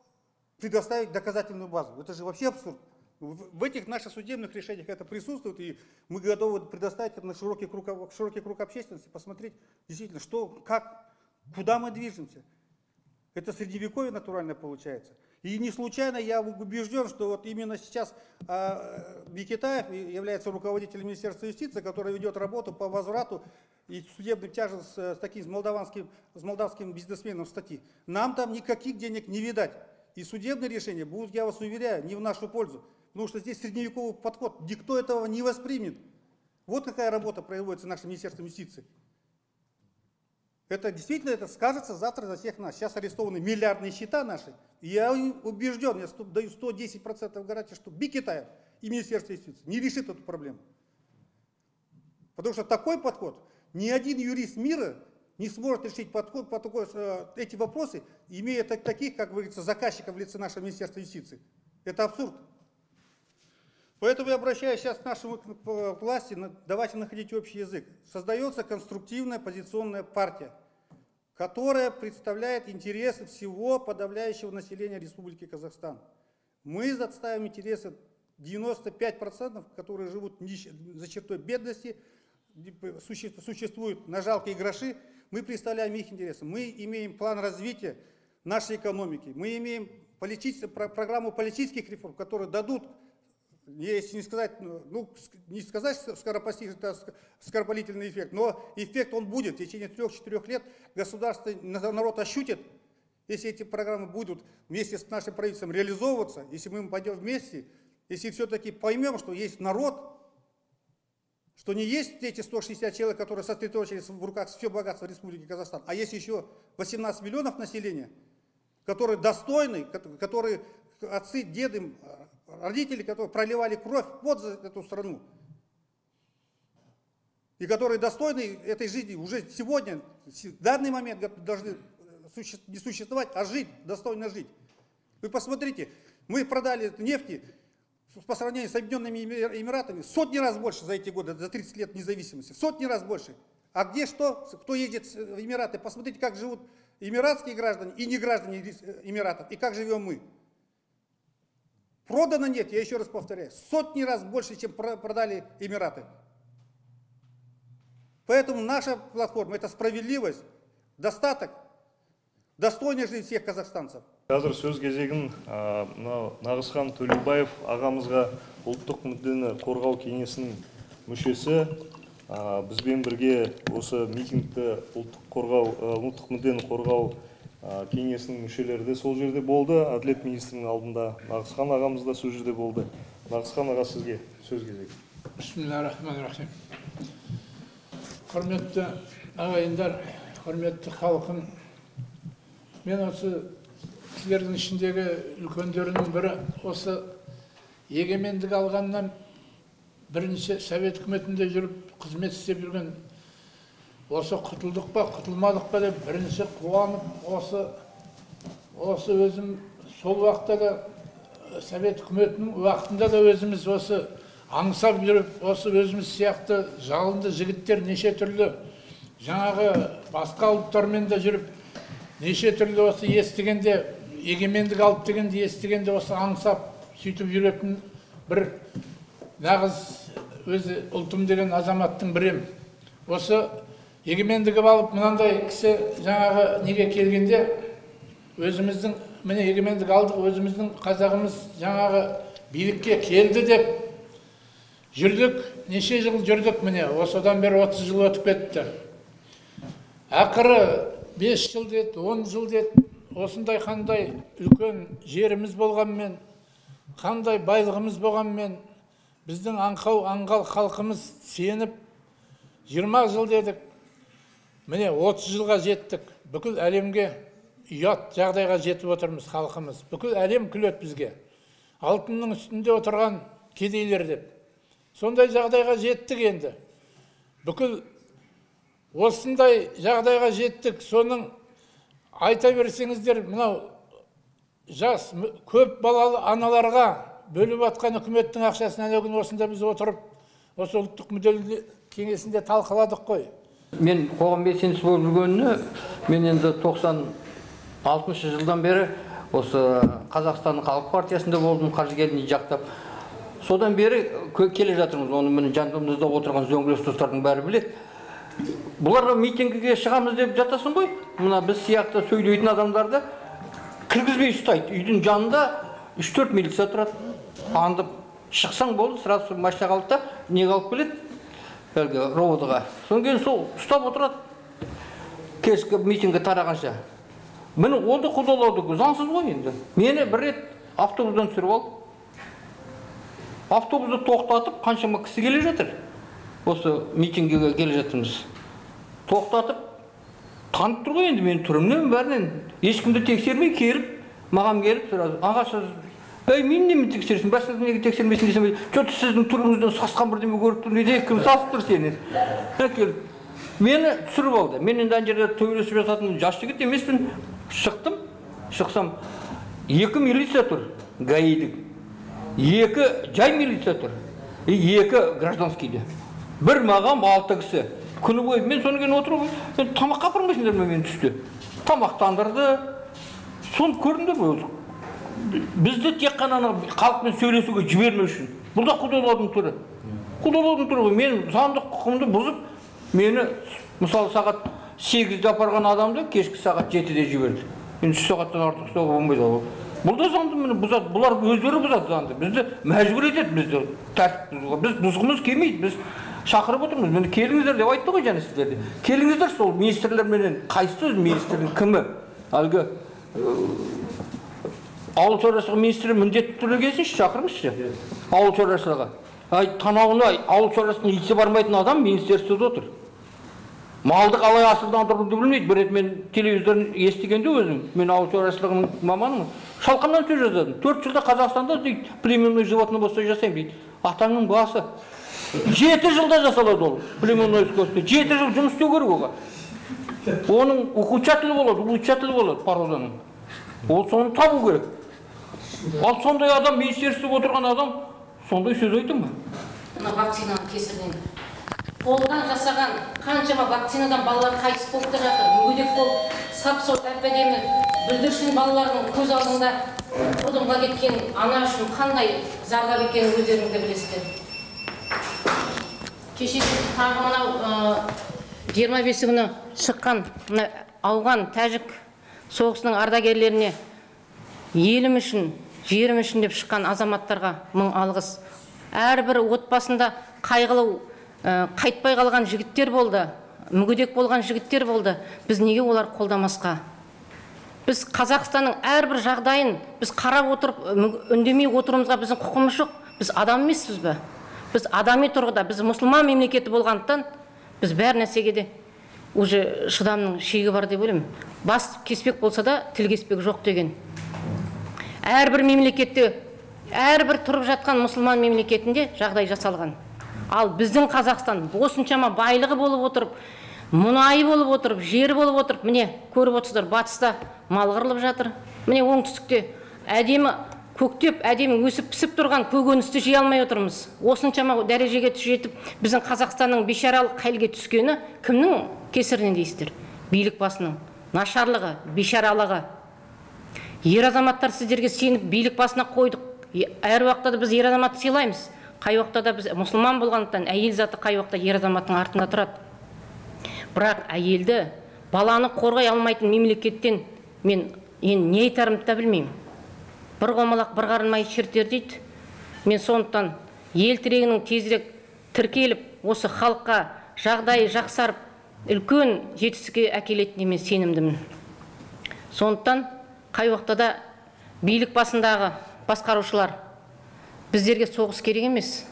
предоставить доказательную базу. Это же вообще абсурд. В этих наших судебных решениях это присутствует, и мы готовы предоставить это на широкий круг общественности, посмотреть действительно, что, как, куда мы движемся. Это средневековье натурально получается. И не случайно я убежден, что вот именно сейчас Бекетаев является руководителем Министерства юстиции, который ведет работу по возврату и судебным тяжбам с молдавским бизнесменом статьи. Нам там никаких денег не видать. И судебные решения будут, я вас уверяю, не в нашу пользу. Потому что здесь средневековый подход. Никто этого не воспримет. Вот какая работа производится нашим Министерством юстиции. Это действительно это скажется завтра за всех нас. Сейчас арестованы миллиардные счета наши. И я убежден, я даю 110% гарантии, что Бекетаев и Министерство юстиции не решит эту проблему. Потому что такой подход, ни один юрист мира не сможет решить эти вопросы, имея таких, как говорится, заказчиков в лице нашего Министерства юстиции. Это абсурд. Поэтому я обращаюсь сейчас к нашему власти, давайте находить общий язык. Создается конструктивная оппозиционная партия, которая представляет интересы всего подавляющего населения Республики Казахстан. Мы отставим интересы 95%, которые живут за чертой бедности, существуют на жалкие гроши. Мы представляем их интересы. Мы имеем план развития нашей экономики. Мы имеем программу политических реформ, которые дадут, если не сказать, ну, не сказать скоропалительный эффект, но эффект он будет. В течение 3-4 лет государство, народ ощутит, если эти программы будут вместе с нашим правительством реализовываться, если мы пойдем вместе, если все-таки поймем, что есть народ, что не есть эти 160 человек, которые сосредоточились в руках все богатство Республики Казахстан, а есть еще 18 миллионов населения, которые достойны, которые отцы, деды, родители, которые проливали кровь вот за эту страну, и которые достойны этой жизни уже сегодня, в данный момент должны не существовать, а жить, достойно жить. Вы посмотрите, мы продали нефти по сравнению с Объединенными Эмиратами сотни раз больше за эти годы, за 30 лет независимости, сотни раз больше. А где что? Кто ездит в Эмираты? Посмотрите, как живут эмиратские граждане и не граждане Эмиратов, и как живем мы. Продано нет, я еще раз повторяю, сотни раз больше, чем продали Эмираты. Поэтому наша платформа – это справедливость, достаток, достойная жизнь всех казахстанцев. Қазір сөз кезегін Нағысхан Төлеубаев ағамызға ұлттық мүддені қорғау кеңесінің мүшесі бізбен бірге осы митингті ұлттық мүддені қорғау кеңесінің мүшелері де сол жерде болды. Әділет министрінің алдында Нағысхан ағамыз да сол жерде болды. Нағысхан аға, сізге сөз кезегі. Бисмиллахир-рахманир-рахим. Құрметті ағайындар, құрметті халқым, мен осы сіздердің ішіндегі үлкендерінің бірі осы егемендік алғаннан бірінші совет үкіметінде жүріп қызмет істеп жүрген, осы құтылдық па құтылмадық па деп бірінші қуанып, осы өзім сол уақытта да совет үкіметінің уақытында да өзіміз осы аңсап жүріп, осы өзіміз сияқты жалынды жігіттер неше түрлі жаңағы басқа ұлттармен де жүріп, неше түрлі осы естігенде, егемендік алып дегенде естігенде осы аңсап сөйтіп жүретін бір нағыз өзі ұлтым деген азаматтың бірім. Осы егемендігі алып мынандай кісі жаңағы неге келгенде өзіміздің міне егемендік алдық, өзіміздің қазағымыз жаңағы билікке келді деп жүрдік, неше жыл жүрдік, міне осыдан бері 30 жыл өтіп кетті. Ақыры 5 жыл деді, 10 жыл деді, осындай қандай үлкен жеріміз болғанмен, қандай байлығымыз болғанмен, біздің аңқау аңғал халқымыз сеніп 20 жыл дедік, міне 30 жылға жеттік. Бүкіл әлемге ұят жағдайға жетіп отырмыз халқымыз. Бүкіл әлем күледі бізге. Алтынның үстінде отырған кедейлер деп. Сондай жағдайға жеттік енді. Бүкіл осындай жағдайға жеттік. Соның айта берсеңіздер, мынау жас, көп балалы аналарға бөліп атқан үкіметтің ақшасын әлі күн осында біз отырып, осы ұлттық мүдделі кеңесінде талқыладық қой. Мен қоғам белсендісі болып жүргеніне, мен енді 96 жылдан бері осы Қазақстанның халық партиясында болдым, қаржыгерлерін жақтап. Содан бері келе жатырмыз, оны міне жанымызда отырған зөңгілес достардың бәрі біледі. Бұларға митингіге шығамыз деп жатасың ғой, мына біз сияқты сөйлейтін адамдарды кіргізбей ұстайды. Үйдің жанында 3-4 милиция тұрады. Андып шықсаң болды, сразу машина қалды да, не қалып келеді? Әлгі роводыға. Содан кейін сол ұстап отырады. Кешкі митингі тарағанша. Мені олды құдалауды заңсыз ғой енді. Мені бір рет автобустан түсіріп алып, автобусты тоқтатып, қаншама кісі келе жатыр. Осы митингіге келе жатырмыз. Тоқтатып, танып тұр ғой енді менің түрімнен бәрінен. Ешкімді тексермей келіп, маған келіп, аға сіз, мен немен тексерсің, басыңыз неге тексермесін десем, что-то сіздің түріңізден сасқан бірдеме көріп тұр, неде кім сасып тұр сені. Мені түсіріп алды. Мен енді ана жерде төбелесіп жататын жас жігіт емеспін. Шықсам, 2 милиция тұр, гаидің. 2 жай милиция тұр, 2 гражданскийді. Бір мағам 6 кісі. Күні бойы мен соны кейін отырып, тамаққа апармайсыңдар ма мен түсті. Тамақтандырды. Соны көрдіңдер ме? Бізді тек қана халықпен сөйлесуге жібермеу үшін. Бұл да құдалаудың түрі. Құдалаудың түрі ғой. Мен заңдық құқымды бұзып, мені мысалы сағат 8-де апарған адамды кешкі сағат 7-де жіберді. Енді 3 сағаттан артық ұстауға болмайды. Бұл да заңды мені бұзады. Бұлар өздері бұзады заңды. Бізді мәжбүр етеді, бізді тәртіп бұзуға. Біз бұзғымыз келмейді. Біз шақырып отырмыз. Мені келіңіздер деп айтты ғой және сіздерде. Келіңіздер, сол министрлерменен қайсысы министрдің кімі? Әлгі ауыл шаруашылығы министрі міндетті түрде келсінші, шақырыңызшы. Ауыл шаруашылығы. Танауына ауыл шаруашылығының исі бармайтын адам министерствода отыр. Малды қалай асылдандыруды білмейді. Бір рет мен телевизордан естігенде өзім, мен ауыл шаруашылығының маманымын. Шалқамнан сөз жаздым. 4 жылда Қазақстанда дейді, племенной животное болса жасаймын дейді. Атаңның басы. 7 жылда жасалады ол, племенной скотты. 7 жыл жұмыс істеу керек оған. Оның ухудшателі болады породаның. Ол соны табу керек. Ал сондай адам, министерствода отырған адам, сондай сөз айтты ма? Мына вакцинаның кесірінен. Қолдан жасаған қаншама вакцинадан балалар қайтыс болып та жатыр. Мүгедек болып, сап-сау әп-әдемі бүлдіршін балалардың көз алдында құрдымға кеткен ана үшін қандай зардап екенін өздеріңіз де білесіздер. Кеше тағы мынау 25 күні шыққан ауған тәжік соғысының ардагерлеріне елім үшін, жерім үшін деп шыққан азаматтарға мың алғыс. Әрбір отбасында қайғылы қайтпай қалған жігіттер болды, мүгедек болған жігіттер болды. Біз неге олар қолдамасқа? Біз Қазақстанның әрбір жағдайын біз қарап отырып, үндемей отыруымызға біздің құқымыз жоқ. Біз адам емеспіз бе? Біз адами тұрғыда, біз мұсылман мемлекеті болғандықтан, біз бәр нәрсеге де уже шыдамның шегі бар деп ойлаймын. Бас кеспек болса да тіл кеспек жоқ деген әрбір мемлекетте, әрбір тұрып жатқан мұсылман мемлекетінде жағдай жасалған. Ал біздің Қазақстан осыншама байлығы болып отырып, мұнайы болып отырып, жері болып отырып, міне көріп отырсыздар, батыста мал қырылып жатыр. Міне оңтүстікте әдемі көктеп, әдемі өсіп пісіп тұрған көкөністі жей алмай отырмыз. Осыншама дәрежеге жетіп, біздің Қазақстанның бейшаралық халге түскені кімнің кесірінен дейсіздер? Билік басының нашарлығы, бейшаралығы. Ер азаматтар сіздерге сеніп билік басына қойдық. Әр уақытта да біз ер азаматты сыйлаймыз. Қай уақытта да біз мұсылман болғандықтан әйел заты қай уақытта ер азаматтың артында тұрады. Бірақ әйелді, баланы қорғай алмайтын мемлекеттен мен не айтарымды да білмеймін. Бір қомалақ бір қарынмай шертер дейді. Мен сондықтан ел тірегінің тезірек тіркеліп, осы халыққа жағдайы жақсарып, үлкен жетістікке әкелетініне мен сенімдімін. Сондықтан қай уақытта да билік басындағы басқарушылар біздерге соғыс керек емес.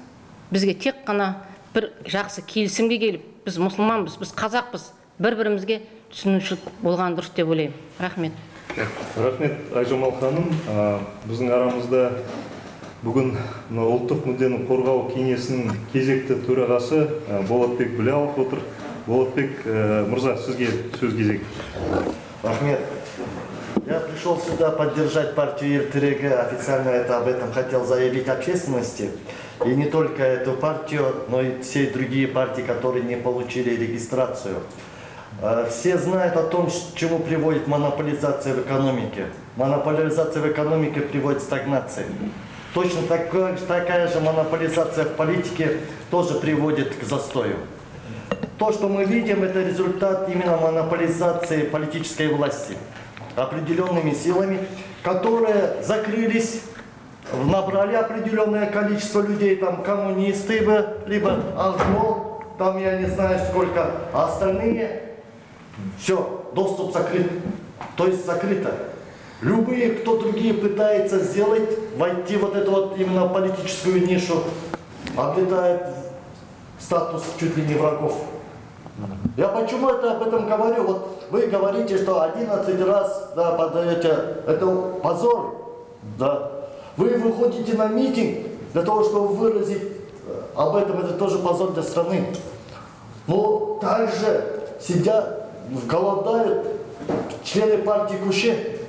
Бізге тек қана бір жақсы келісімге келіп, біз мұсылманбыз, біз қазақпыз, бір-бірімізге түсінушілік болған дұрыс деп ойлаймын. Рахмет. Рахмет, Айжамал ханым. Біздің арамызда бүгін ұлттық мүддені қорғау кеңесінің кезекті төрағасы Болатбек Білялов отыр. Болатбек мырза, сізге сөз кезегі. Рахмет. Я пришел сюда поддержать партию Ел-Тиреге, официально об этом хотел заявить общественности. И не только эту партию, но и все другие партии, которые не получили регистрацию. Все знают о том, к чему приводит монополизация в экономике. Монополизация в экономике приводит к стагнации. Точно такая же монополизация в политике тоже приводит к застою. То, что мы видим, это результат именно монополизации политической власти определенными силами, которые закрылись, набрали определенное количество людей, там коммунисты, либо Алжол, там я не знаю сколько, а остальные, все, доступ закрыт, то есть закрыто. Любые, кто другие пытается сделать, войти вот эту вот именно политическую нишу, обретает статус чуть ли не врагов. Я почему об этом говорю? Вот вы говорите, что 11 раз подаете, это позор. Да. Вы выходите на митинг для того, чтобы выразить об этом, это тоже позор для страны. Но также сидят, голодают члены партии Куше.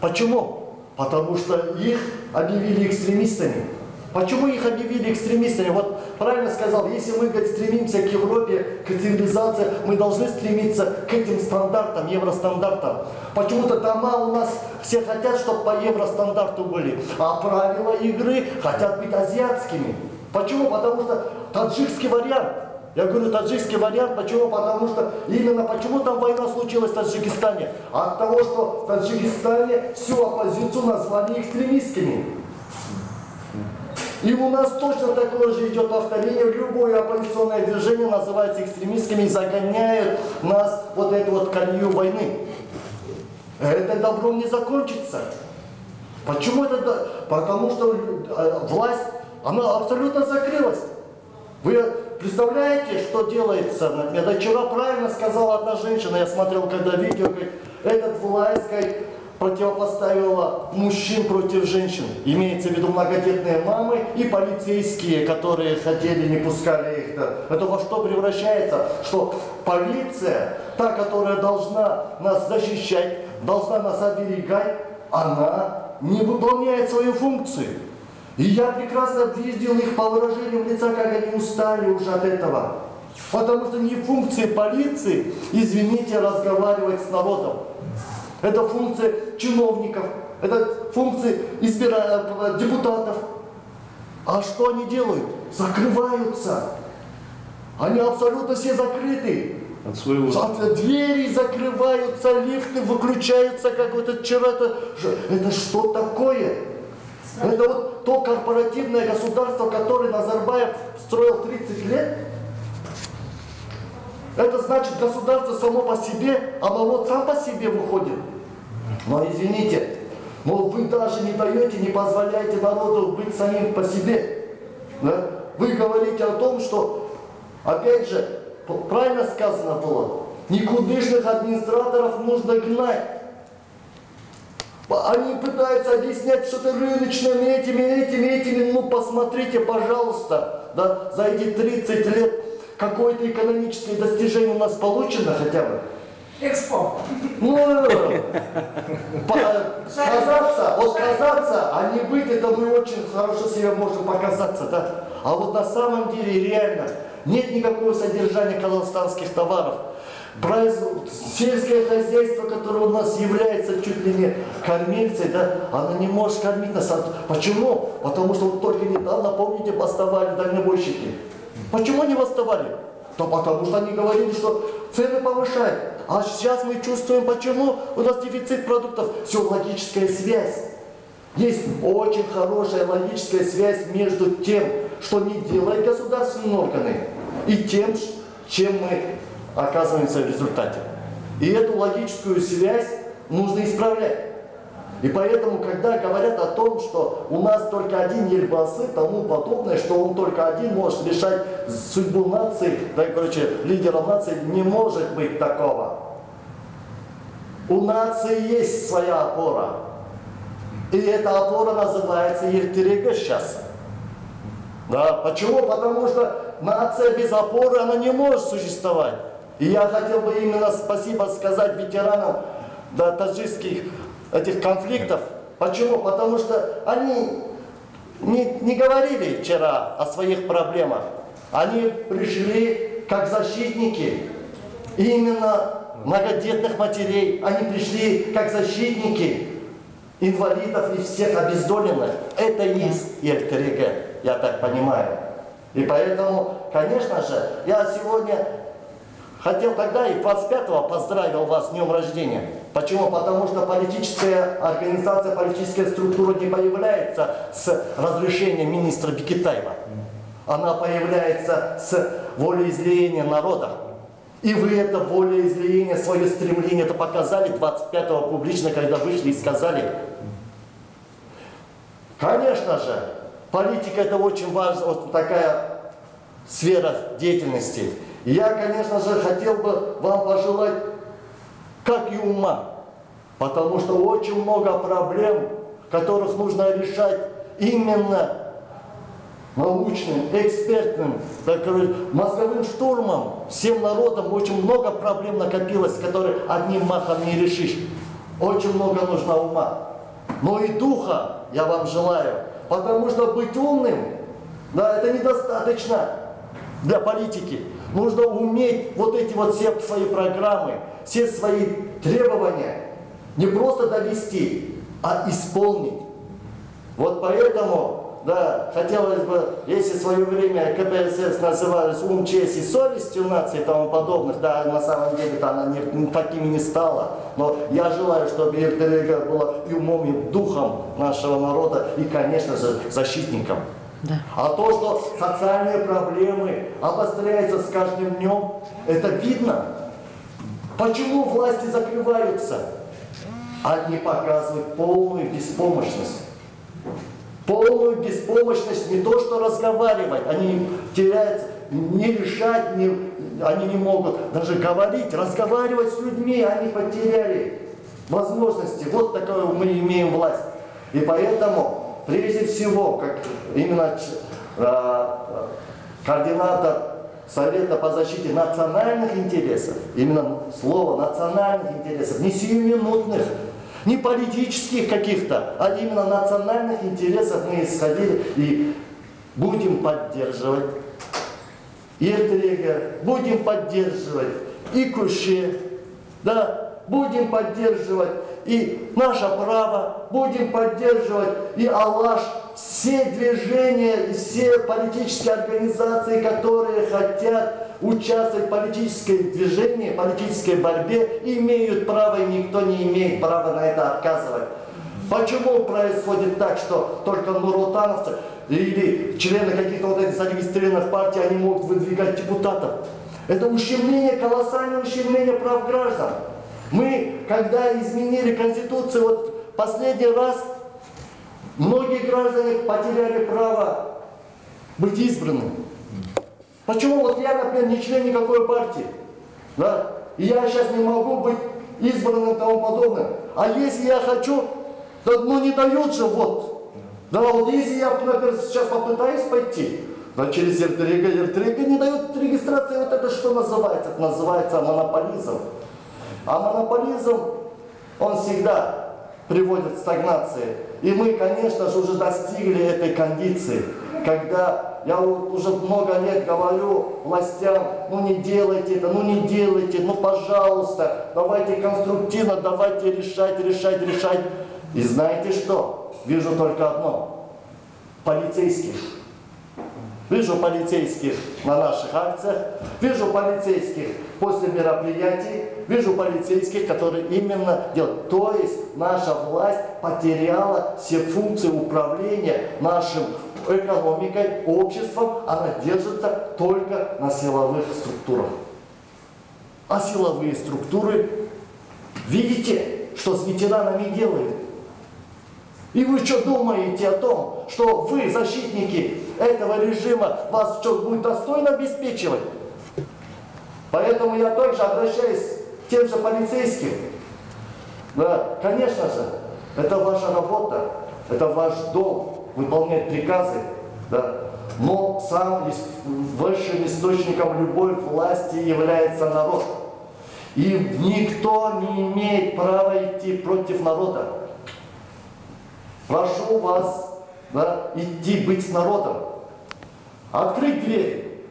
Почему? Потому что их объявили экстремистами. Почему их объявили экстремистами? Вот правильно сказал, если мы, говорит, стремимся к Европе, к цивилизации, мы должны стремиться к этим стандартам, евростандартам. Почему-то дома у нас все хотят, чтобы по евростандарту были, а правила игры хотят быть азиатскими. Почему? Потому что таджикский вариант. Я говорю таджикский вариант, почему? Потому что именно почему там война случилась в Таджикистане? От того, что в Таджикистане всю оппозицию назвали экстремистскими. И у нас точно такое же идет повторение. Любое оппозиционное движение называется экстремистскими и загоняют нас вот эту вот колею войны. Это добром не закончится. Почему это? Потому что власть, она абсолютно закрылась. Вы представляете, что делается? Это вчера правильно сказала одна женщина, я смотрел когда видео, говорит, этот власть, говорит, противопоставила мужчин против женщин. Имеется в виду многодетные мамы и полицейские, которые хотели, не пускали их. Это во что превращается? Что полиция, та, которая должна нас защищать, должна нас оберегать, она не выполняет свою функцию. И я прекрасно видел их по выражению лица, как они устали уже от этого. Потому что не функция полиции, извините, разговаривать с народом. Это функция чиновников, это функция депутатов. А что они делают? Закрываются. Они абсолютно все закрыты. Двери закрываются, лифты выключаются, как вот вчера. Это что такое? Это вот то корпоративное государство, которое Назарбаев строил 30 лет. Это значит, государство само по себе, а народ сам по себе выходит. Но извините, но вы даже не даете, не позволяете народу быть самим по себе. Да? Вы говорите о том, что, опять же, правильно сказано было, никудышных администраторов нужно гнать. Они пытаются объяснять что-то рыночное, этими. Ну, посмотрите, пожалуйста, да, за эти 30 лет какое-то экономическое достижение у нас получено хотя бы. Экспо. Ну, казаться, а не быть, это мы очень хорошо себе можем показаться, да. А вот на самом деле реально нет никакого содержания казахстанских товаров. Сельское хозяйство, которое у нас является чуть ли не кормильцей, да, оно не может кормить нас. Почему? Потому что вот только недавно, помните, бастовали дальнобойщики. Почему они бастовали? Да потому что они говорили, что цены повышают. А сейчас мы чувствуем, почему у нас дефицит продуктов. Все, логическая связь. Есть очень хорошая логическая связь между тем, что не делают государственные органы, и тем, чем мы оказываемся в результате. И эту логическую связь нужно исправлять. И поэтому, когда говорят о том, что у нас только один Ельбасы, тому подобное, что он только один может решать судьбу нации, да, короче, лидером нации, не может быть такого. У нации есть своя опора. И эта опора называется Ертереге сейчас. Да, почему? Потому что нация без опоры, она не может существовать. И я хотел бы именно спасибо сказать ветеранам, да, таджикских этих конфликтов. Почему? Потому что они не говорили вчера о своих проблемах. Они пришли как защитники именно многодетных матерей. Они пришли как защитники инвалидов и всех обездоленных. Это и есть Ертереге, я так понимаю. И поэтому, конечно же, я сегодня хотел тогда и 25-го поздравил вас с днем рождения. Почему? Потому что политическая организация, политическая структура не появляется с разрешения министра Бекетаева. Она появляется с волеизлияния народа. И вы это волеизлияние, свое стремление, это показали 25-го публично, когда вышли и сказали. Конечно же, политика это очень важная, вот такая сфера деятельности. И я, конечно же, хотел бы вам пожелать, как и ума, потому что очень много проблем, которых нужно решать именно научным, экспертным, так сказать, мозговым штурмом. Всем народам очень много проблем накопилось, которые одним махом не решишь. Очень много нужно ума. Но и духа я вам желаю, потому что быть умным, да, это недостаточно для политики. Нужно уметь вот эти вот все свои программы, все свои требования не просто довести, а исполнить. Вот поэтому, да, хотелось бы, если в свое время КПСС называлась ум, честь и совестью нации и тому подобных, да, на самом деле она такими не стала. Но я желаю, чтобы Ертереге была и умом, и духом нашего народа, и, конечно же, защитником. Да. А то, что социальные проблемы обостряются с каждым днем, это видно. Почему власти закрываются? Они показывают полную беспомощность. Полную беспомощность, не то что разговаривать, они теряются, не решать, они не могут даже говорить, разговаривать с людьми, они потеряли возможности. Вот такую мы имеем власть. И поэтому прежде всего, как именно координатор Совета по защите национальных интересов, именно слово национальных интересов, не сиюминутных, не политических каких-то, а именно национальных интересов мы исходили и будем поддерживать Ертереге, будем поддерживать и Куше, да, будем поддерживать и наше право, будем поддерживать и Алаш, все движения, и все политические организации, которые хотят участвовать в политическом движении, политической борьбе, имеют право, и никто не имеет права на это отказывать. Почему происходит так, что только нуротановцы или члены каких-то вот этих зарегистрированных партий, они могут выдвигать депутатов? Это ущемление, колоссальное ущемление прав граждан. Мы, когда изменили Конституцию, вот последний раз, многие граждане потеряли право быть избранным. Почему? Вот я, например, не член никакой партии, да? И я сейчас не могу быть избранным и тому подобное. А если я хочу, Да, ну не дают же, вот. Да, вот если я, например, сейчас попытаюсь пойти, но через РТРГ не дает регистрации, вот это что называется? Это называется монополизм. А монополизм, он всегда приводит к стагнации. И мы, конечно же, уже достигли этой кондиции, когда я уже много лет говорю властям, ну не делайте это, ну не делайте, ну пожалуйста, давайте конструктивно, давайте решать. И знаете что? Вижу только одно. Полицейских. Вижу полицейских на наших акциях, вижу полицейских после мероприятий, вижу полицейских, которые именно делают. То есть наша власть потеряла все функции управления нашим экономикой, обществом, она держится только на силовых структурах. А силовые структуры, видите, что с ветеранами делают? И вы что думаете о том, что вы, защитники этого режима, вас что, будет достойно обеспечивать? Поэтому я также обращаюсь к тем же полицейским. Да, конечно же, это ваша работа, это ваш долг выполнять приказы. Да. Но сам высшим источником любой власти является народ. И никто не имеет права идти против народа. Прошу вас, да, идти быть с народом. Открыть двери,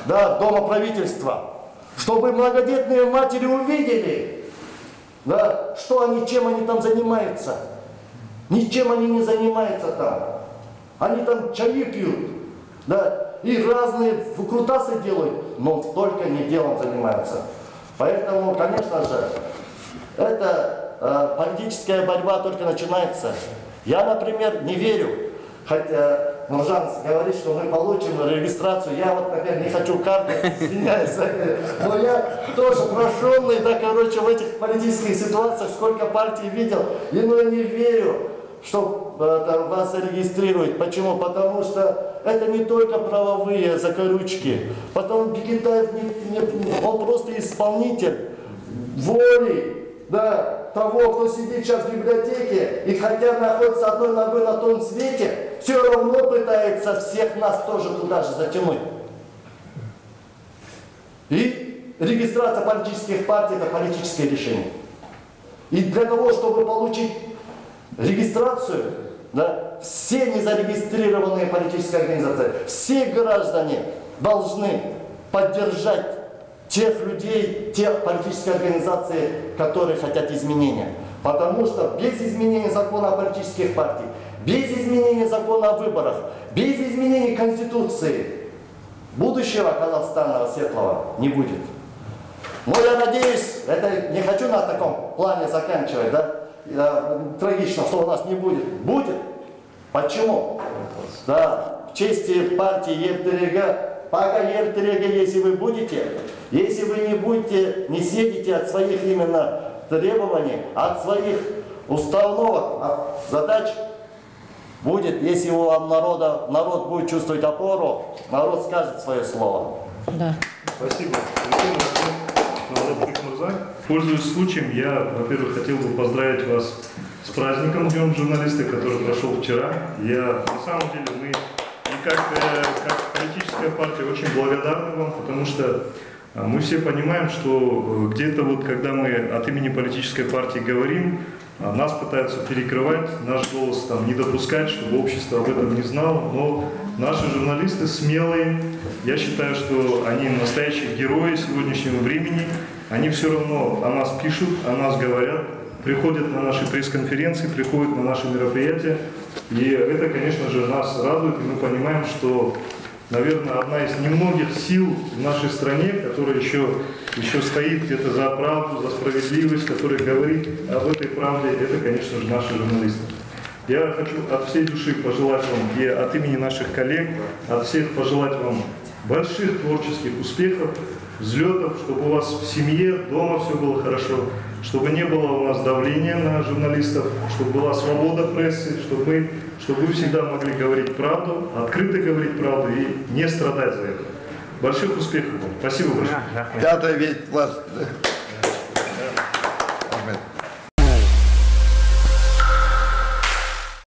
да, Дома правительства, чтобы многодетные матери увидели, да, что они, чем они там занимаются. Ничем они не занимаются там. Они там чаи пьют, да, и разные выкрутасы делают, но только не делом занимаются. Поэтому, конечно же, это политическая борьба только начинается. Я, например, не верю, хотя Нуржан говорит, что мы получим регистрацию. Я вот, например, не хочу карты, извиняюсь, но я тоже прошенный, да, короче, в этих политических ситуациях, сколько партий видел, и ну я не верю, что вас регистрируют. Почему? Потому что это не только правовые закорючки. Потом Бекетаев, он просто исполнитель воли, да, того, кто сидит сейчас в библиотеке и хотя находится одной ногой на том свете, все равно пытается всех нас тоже туда же затянуть. И регистрация политических партий – это политическое решение. И для того, чтобы получить регистрацию, да, все незарегистрированные политические организации, все граждане должны поддержать тех людей, те политические организации, которые хотят изменения. Потому что без изменения закона о политических партиях, без изменения закона о выборах, без изменения Конституции будущего Казахстана светлого не будет. Но я надеюсь, это не хочу на таком плане заканчивать, да? Трагично, что у нас не будет. Будет. Почему? Да, в честь партии ЕРТРГ, пока ЕРТРГ, если вы будете, если вы не будете, не съедете от своих именно требований, от своих установок, от задач, будет, если у народа, народ будет чувствовать опору, народ скажет свое слово. Да. Спасибо. Пользуясь случаем, я, во-первых, хотел бы поздравить вас с праздником Днем журналиста, который прошел вчера. На самом деле, мы как политическая партия очень благодарны вам, потому что мы все понимаем, что где-то вот, когда мы от имени политической партии говорим, нас пытаются перекрывать, наш голос там не допускать, чтобы общество об этом не знало, но наши журналисты смелые, я считаю, что они настоящие герои сегодняшнего времени, они все равно о нас пишут, о нас говорят, приходят на наши пресс-конференции, приходят на наши мероприятия, и это, конечно же, нас радует, и мы понимаем, что, наверное, одна из немногих сил в нашей стране, которая еще стоит где-то за правду, за справедливость, которая говорит об этой правде, это, конечно же, наши журналисты. Я хочу от всей души пожелать вам и от имени наших коллег, от всех пожелать вам больших творческих успехов, взлетов, чтобы у вас в семье, дома все было хорошо, чтобы не было у нас давления на журналистов, чтобы была свобода прессы, чтобы вы всегда могли говорить правду, открыто говорить правду и не страдать за это. Больших успехов вам. Спасибо большое. Пятая ведь власть.